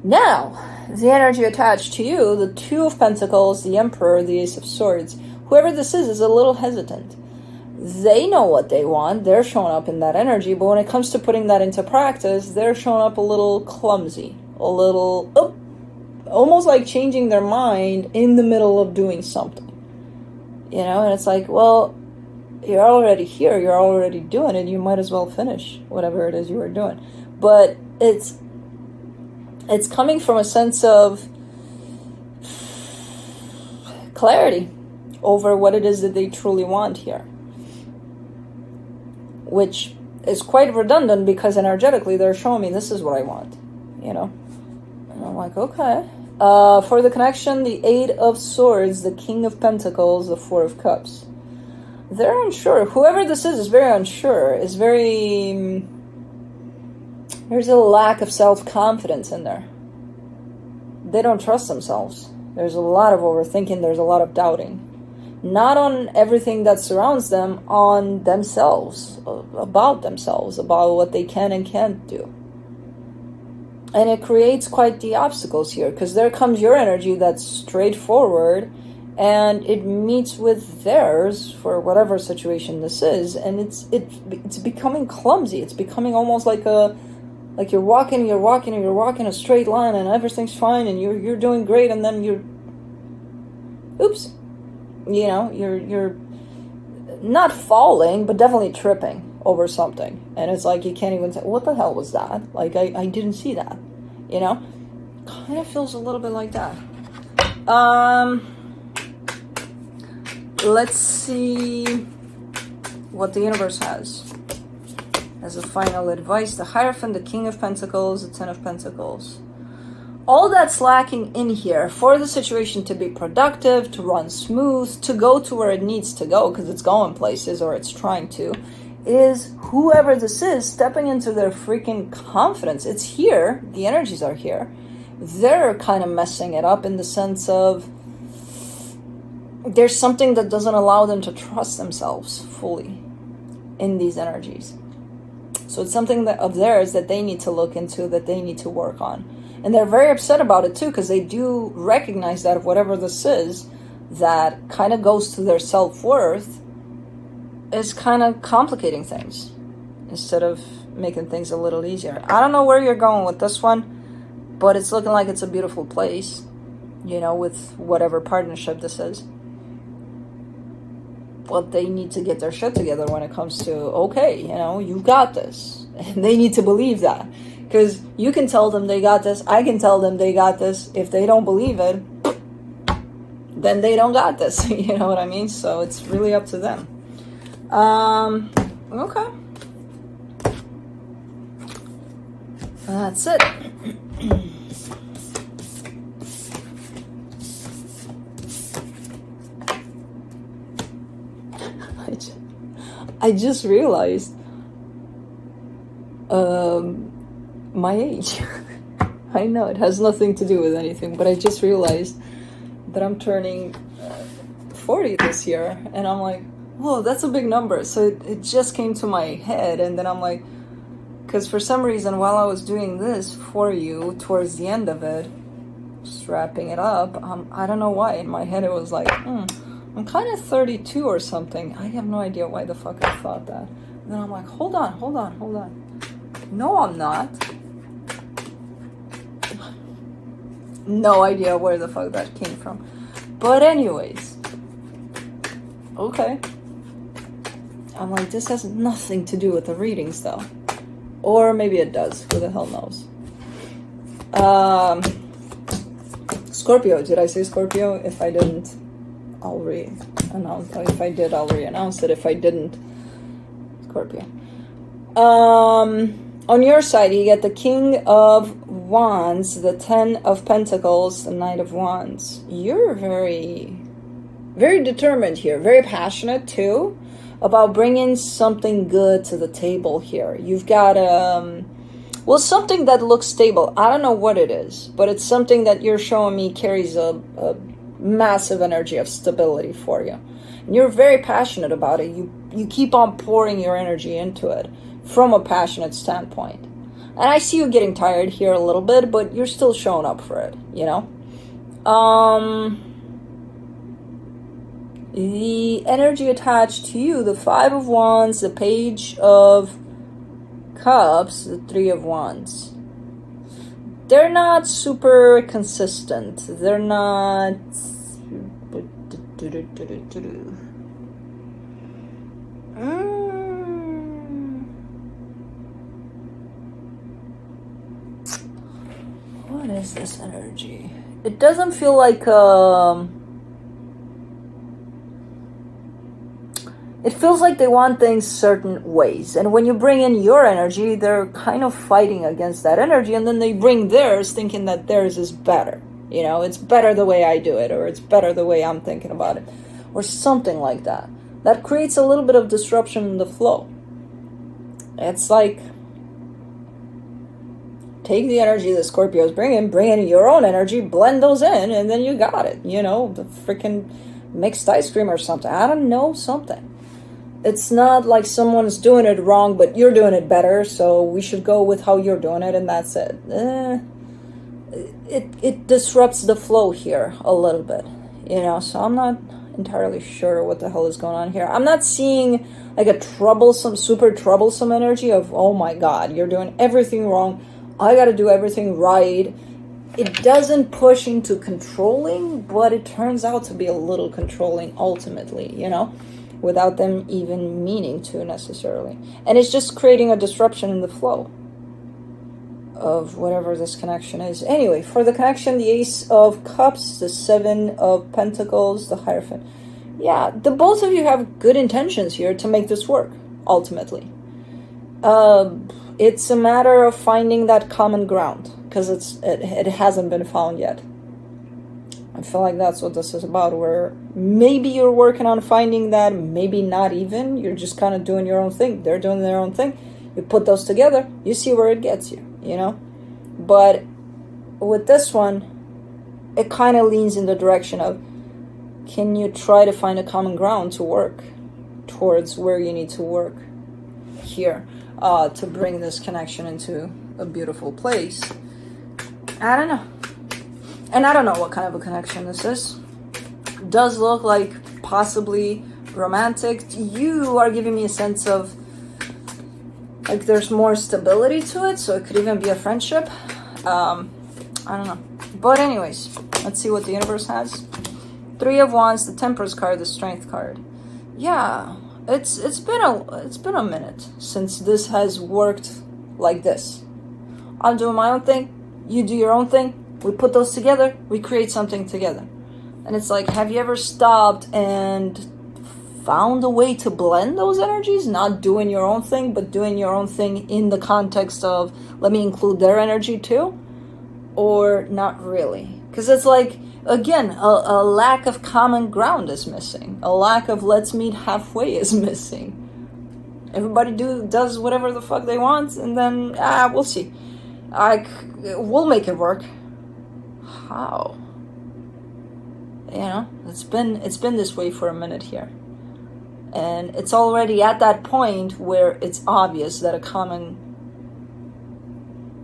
Now, the energy attached to you, the Two of Pentacles, the Emperor, the Ace of Swords. Whoever this is a little hesitant. They know what they want. They're showing up in that energy. But when it comes to putting that into practice, they're showing up a little clumsy. A little... Oh, almost like changing their mind in the middle of doing something, you know. And it's like, well, you're already here, you're already doing it, you might as well finish whatever it is you were doing. But it's coming from a sense of clarity over what it is that they truly want here, which is quite redundant, because energetically they're showing me this is what I want, you know. And I'm like, okay. For the connection, the Eight of Swords, the King of Pentacles, the Four of Cups. They're unsure. Whoever this is very unsure. Is very... There's a lack of self-confidence in there. They don't trust themselves. There's a lot of overthinking. There's a lot of doubting. Not on everything that surrounds them, on themselves. About themselves. About what they can and can't do. And it creates quite the obstacles here, because there comes your energy that's straightforward, and it meets with theirs for whatever situation this is, and it's becoming clumsy. It's becoming almost like you're walking a straight line, and everything's fine, and you're doing great, and then you're, oops, you know, you're not falling, but definitely tripping over something, and it's like you can't even say, what the hell was that? Like, I didn't see that, you know. Kind of feels a little bit like that. Let's see what the universe has as a final advice. The Hierophant, the King of Pentacles, the Ten of Pentacles. All that's lacking in here for the situation to be productive, to run smooth, to go to where it needs to go, because it's going places, or it's trying to, is whoever this is stepping into their freaking confidence. It's here. The energies are here. They're kind of messing it up in the sense of there's something that doesn't allow them to trust themselves fully in these energies. So it's something that of theirs that they need to look into, that they need to work on. And they're very upset about it too, because they do recognize that whatever this is that kind of goes to their self-worth is kind of complicating things instead of making things a little easier. I don't know where you're going with this one, but it's looking like it's a beautiful place, you know, with whatever partnership this is. But they need to get their shit together when it comes to, okay, you know, you got this. And they need to believe that. Because you can tell them they got this. I can tell them they got this. If they don't believe it, then they don't got this. You know what I mean? So it's really up to them. Okay. That's it. I just realized my age. I know it has nothing to do with anything, but I just realized that I'm turning 40 this year, and I'm like, whoa, that's a big number. So it just came to my head, and then I'm like, because for some reason while I was doing this for you towards the end of it, just wrapping it up, I don't know why in my head it was like, I'm kind of 32 or something. I have no idea why the fuck I thought that. And then I'm like, hold on. No, I'm not. No idea where the fuck that came from. But anyways. Okay. I'm like, this has nothing to do with the readings though. Or maybe it does. Who the hell knows? Scorpio. Did I say Scorpio? If I didn't, I'll re-announce. If I did, I'll re-announce it. If I didn't, Scorpio. On your side, you get the King of Wands, the 10 of Pentacles, the Knight of Wands. You're very, very determined here. Very passionate, too, about bringing something good to the table here. You've got, well, something that looks stable. I don't know what it is, but it's something that you're showing me carries a massive energy of stability for you. And you're very passionate about it. You keep on pouring your energy into it from a passionate standpoint. And I see you getting tired here a little bit, but you're still showing up for it, you know? The energy attached to you, the 5 of Wands, the Page of Cups, the 3 of Wands. They're not super consistent. They're not... What is this energy? It doesn't feel like it feels like they want things certain ways, and when you bring in your energy, they're kind of fighting against that energy, and then they bring theirs thinking that theirs is better. You know, it's better the way I do it, or it's better the way I'm thinking about it, or something like that. That creates a little bit of disruption in the flow. It's like, take the energy that Scorpio's bring in your own energy, blend those in, and then you got it. You know, the freaking mixed ice cream or something. I don't know, something. It's not like someone's doing it wrong, but you're doing it better, so we should go with how you're doing it, and that's it. It disrupts the flow here a little bit, you know, so I'm not entirely sure what the hell is going on here. I'm not seeing like a super troublesome energy of, oh my god, you're doing everything wrong, I gotta do everything right. It doesn't push into controlling, but it turns out to be a little controlling ultimately, you know, without them even meaning to necessarily. And it's just creating a disruption in the flow of whatever this connection is. Anyway, for the connection, the Ace of Cups, the 7 of Pentacles, the Hierophant. Yeah, the both of you have good intentions here to make this work, ultimately. It's a matter of finding that common ground, because it hasn't been found yet. I feel like that's what this is about, where maybe you're working on finding that, maybe not even. You're just kind of doing your own thing. They're doing their own thing. You put those together, you see where it gets you, you know? But with this one, it kind of leans in the direction of, can you try to find a common ground to work towards where you need to work here to bring this connection into a beautiful place? I don't know. And I don't know what kind of a connection this is. Does look like possibly romantic. You are giving me a sense of like there's more stability to it, so it could even be a friendship. I don't know. But anyways, let's see what the universe has. 3 of Wands, the Temperance card, the Strength card. Yeah, it's been a minute since this has worked like this. I'm doing my own thing, you do your own thing. We put those together, we create something together. And it's like, have you ever stopped and found a way to blend those energies? Not doing your own thing, but doing your own thing in the context of, let me include their energy too? Or not really? Because it's like, again, a lack of common ground is missing. A lack of let's meet halfway is missing. Everybody does whatever the fuck they want, and then, we'll see. We'll make it work. How? You know, it's been this way for a minute here. And it's already at that point where it's obvious that a common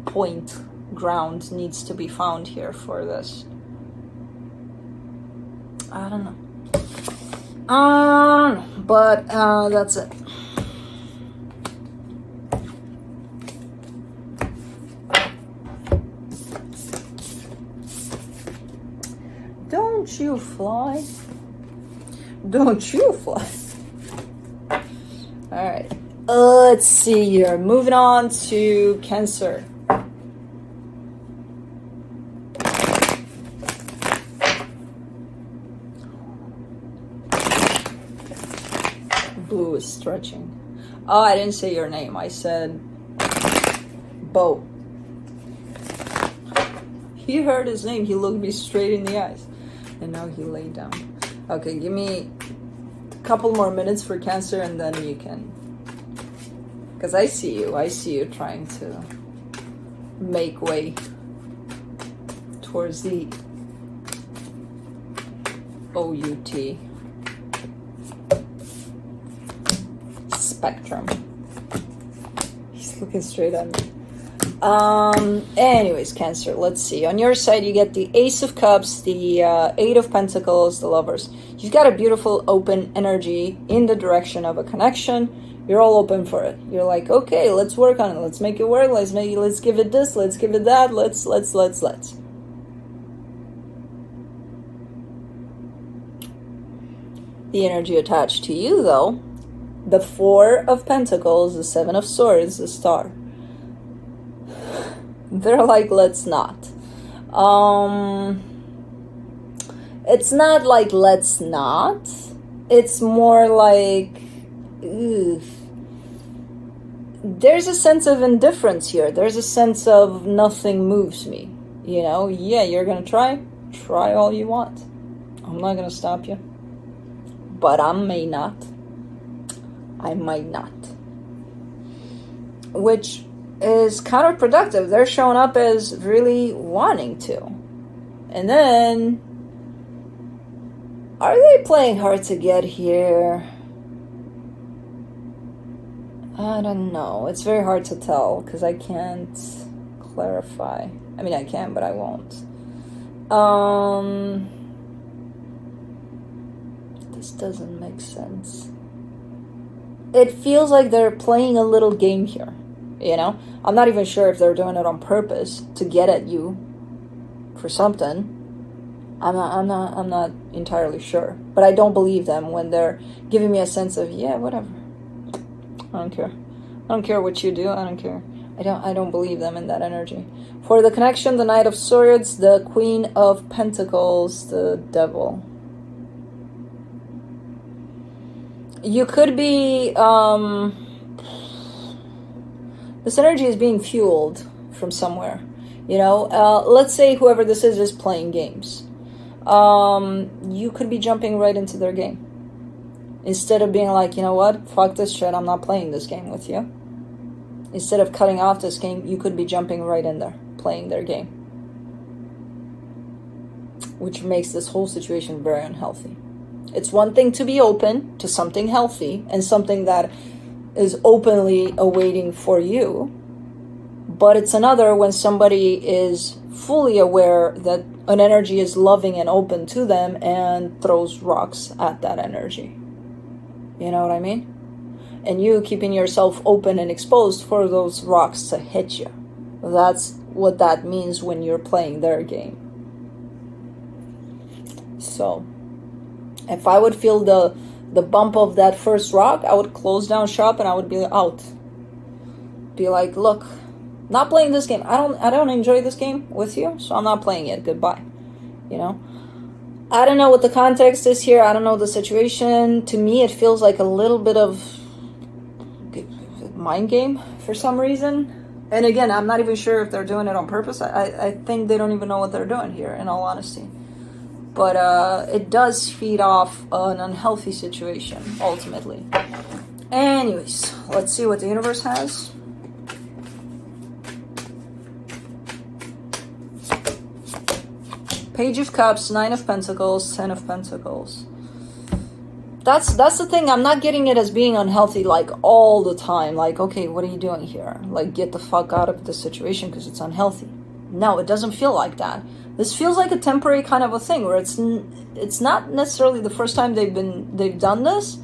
point ground needs to be found here for this. I don't know. But that's it. Don't you fly? Don't you fly? All right. Let's see here. Moving on to Cancer. Blue is stretching. Oh, I didn't say your name. I said Bo. He heard his name. He looked me straight in the eyes. And now he laid down. Okay, give me a couple more minutes for Cancer and then you can... Because I see you trying to make way towards the OUT spectrum. He's looking straight at me. Anyways, Cancer, let's see. On your side, you get the Ace of Cups, the 8 of Pentacles, the Lovers. You've got a beautiful open energy in the direction of a connection. You're all open for it. You're like, okay, let's work on it. Let's make it work. Let's give it this. Let's give it that. Let's. The energy attached to you, though, the 4 of Pentacles, the 7 of Swords, the Star. They're like, let's not. It's not like let's not. It's more like, ugh. There's a sense of indifference here. There's a sense of nothing moves me. You know, yeah, you're gonna try all you want. I'm not gonna stop you. But I may not. I might not. Which is counterproductive. They're showing up as really wanting to. And then, are they playing hard to get here? I don't know. It's very hard to tell because I can't clarify. I mean, I can, but I won't. This doesn't make sense. It feels like they're playing a little game here. You know, I'm not even sure if they're doing it on purpose to get at you for something. I'm not entirely sure, but I don't believe them when they're giving me a sense of, yeah, whatever. I don't care. I don't care what you do. I don't care. I don't believe them in that energy. For the connection, the Knight of Swords, the Queen of Pentacles, the Devil. You could be, this energy is being fueled from somewhere, you know. Let's say whoever this is playing games. you could be jumping right into their game. Instead of being like, you know what, fuck this shit, I'm not playing this game with you. Instead of cutting off this game, you could be jumping right in there, playing their game. Which makes this whole situation very unhealthy. It's one thing to be open to something healthy and something that is openly awaiting for you. But it's another when somebody is fully aware that an energy is loving and open to them and throws rocks at that energy. You know what I mean? And you keeping yourself open and exposed for those rocks to hit you. That's what that means when you're playing their game. So, if I would feel the bump of that first rock, I would close down shop and I would be out. Be like, look, not playing this game. I don't enjoy this game with you, so I'm not playing it. Goodbye. You know? I don't know what the context is here. I don't know the situation. To me, it feels like a little bit of mind game for some reason. And again, I'm not even sure if they're doing it on purpose. I think they don't even know what they're doing here, in all honesty. But it does feed off an unhealthy situation, ultimately. Anyways, let's see what the universe has. Page of Cups, 9 of Pentacles, 10 of Pentacles. That's the thing. I'm not getting it as being unhealthy like all the time. Like, okay, what are you doing here? Like, get the fuck out of this situation because it's unhealthy. No, it doesn't feel like that. This feels like a temporary kind of a thing where it's not necessarily the first time they've done this.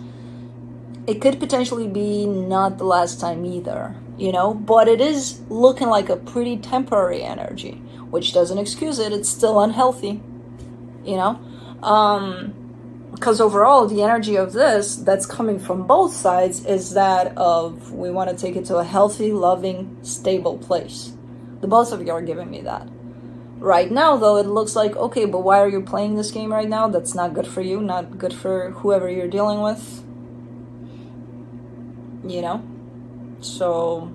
It could potentially be not the last time either, you know, but it is looking like a pretty temporary energy, which doesn't excuse it. It's still unhealthy, you know, because overall the energy of this that's coming from both sides is that of we want to take it to a healthy, loving, stable place. The both of you are giving me that. Right now, though, it looks like, okay, but why are you playing this game right now? That's not good for you, not good for whoever you're dealing with. You know? So,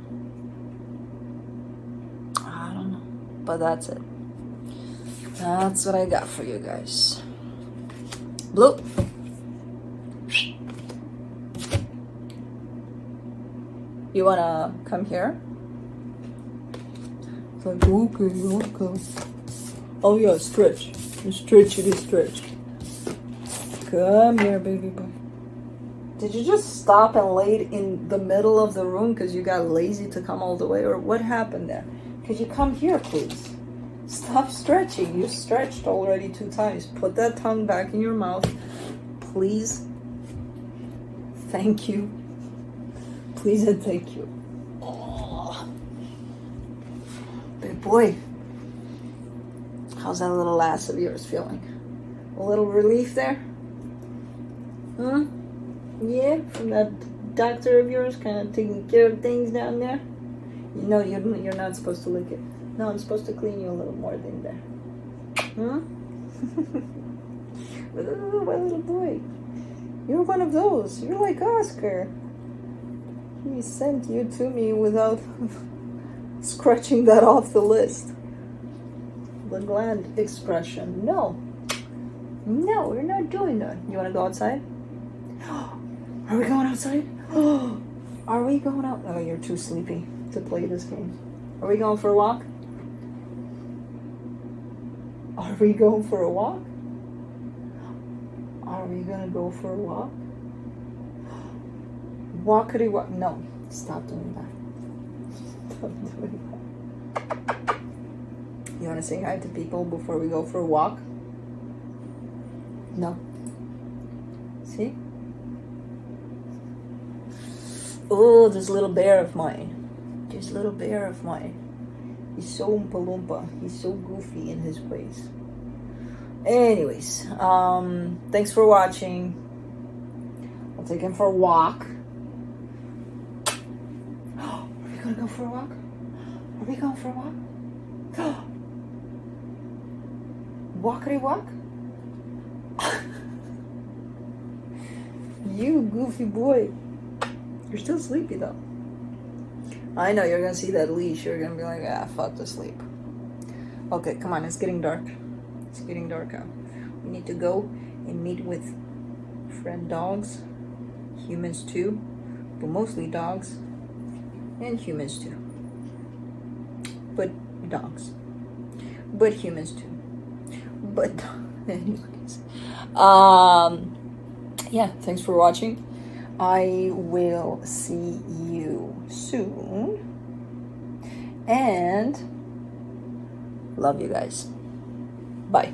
I don't know. But that's it. That's what I got for you guys. Blue. You wanna come here? It's like, okay, you wanna come? Oh yeah, stretch. You stretch it, stretch. Come here, baby boy. Did you just stop and lay in the middle of the room because you got lazy to come all the way? Or what happened there? Could you come here, please? Stop stretching. You stretched already 2 times. Put that tongue back in your mouth. Please. Thank you. Please and thank you. Oh. Big boy. How's that little ass of yours feeling? A little relief there? Huh? Yeah, from that doctor of yours kind of taking care of things down there? No, you're not supposed to lick it. No, I'm supposed to clean you a little more than there. Huh? Ooh, my little boy. You're one of those. You're like Oscar. He sent you to me without scratching that off the list. The gland expression. No. No, we're not doing that. You want to go outside? Are we going outside? Are we going out? Oh, you're too sleepy to play this game. Are we going for a walk? Are we going for a walk? Are we gonna go for a walk? Walkity walk. No, stop doing that. Stop doing that. You wanna say hi to people before we go for a walk? No. See? Oh, this little bear of mine. This little bear of mine. He's so Oompa Loompa. He's so goofy in his ways. Anyways, thanks for watching. I'll take him for a walk. Are we gonna go for a walk? Are we going for a walk? Walkity walk? You goofy boy. You're still sleepy though. I know, you're gonna see that leash. You're gonna be like, ah, fuck to sleep. Okay, come on, it's getting dark. It's getting dark out. You need to go and meet with friend dogs, humans too, but mostly dogs, and humans too. But dogs. But humans too. But anyways. Yeah, thanks for watching. I will see you soon. And love you guys. Bye.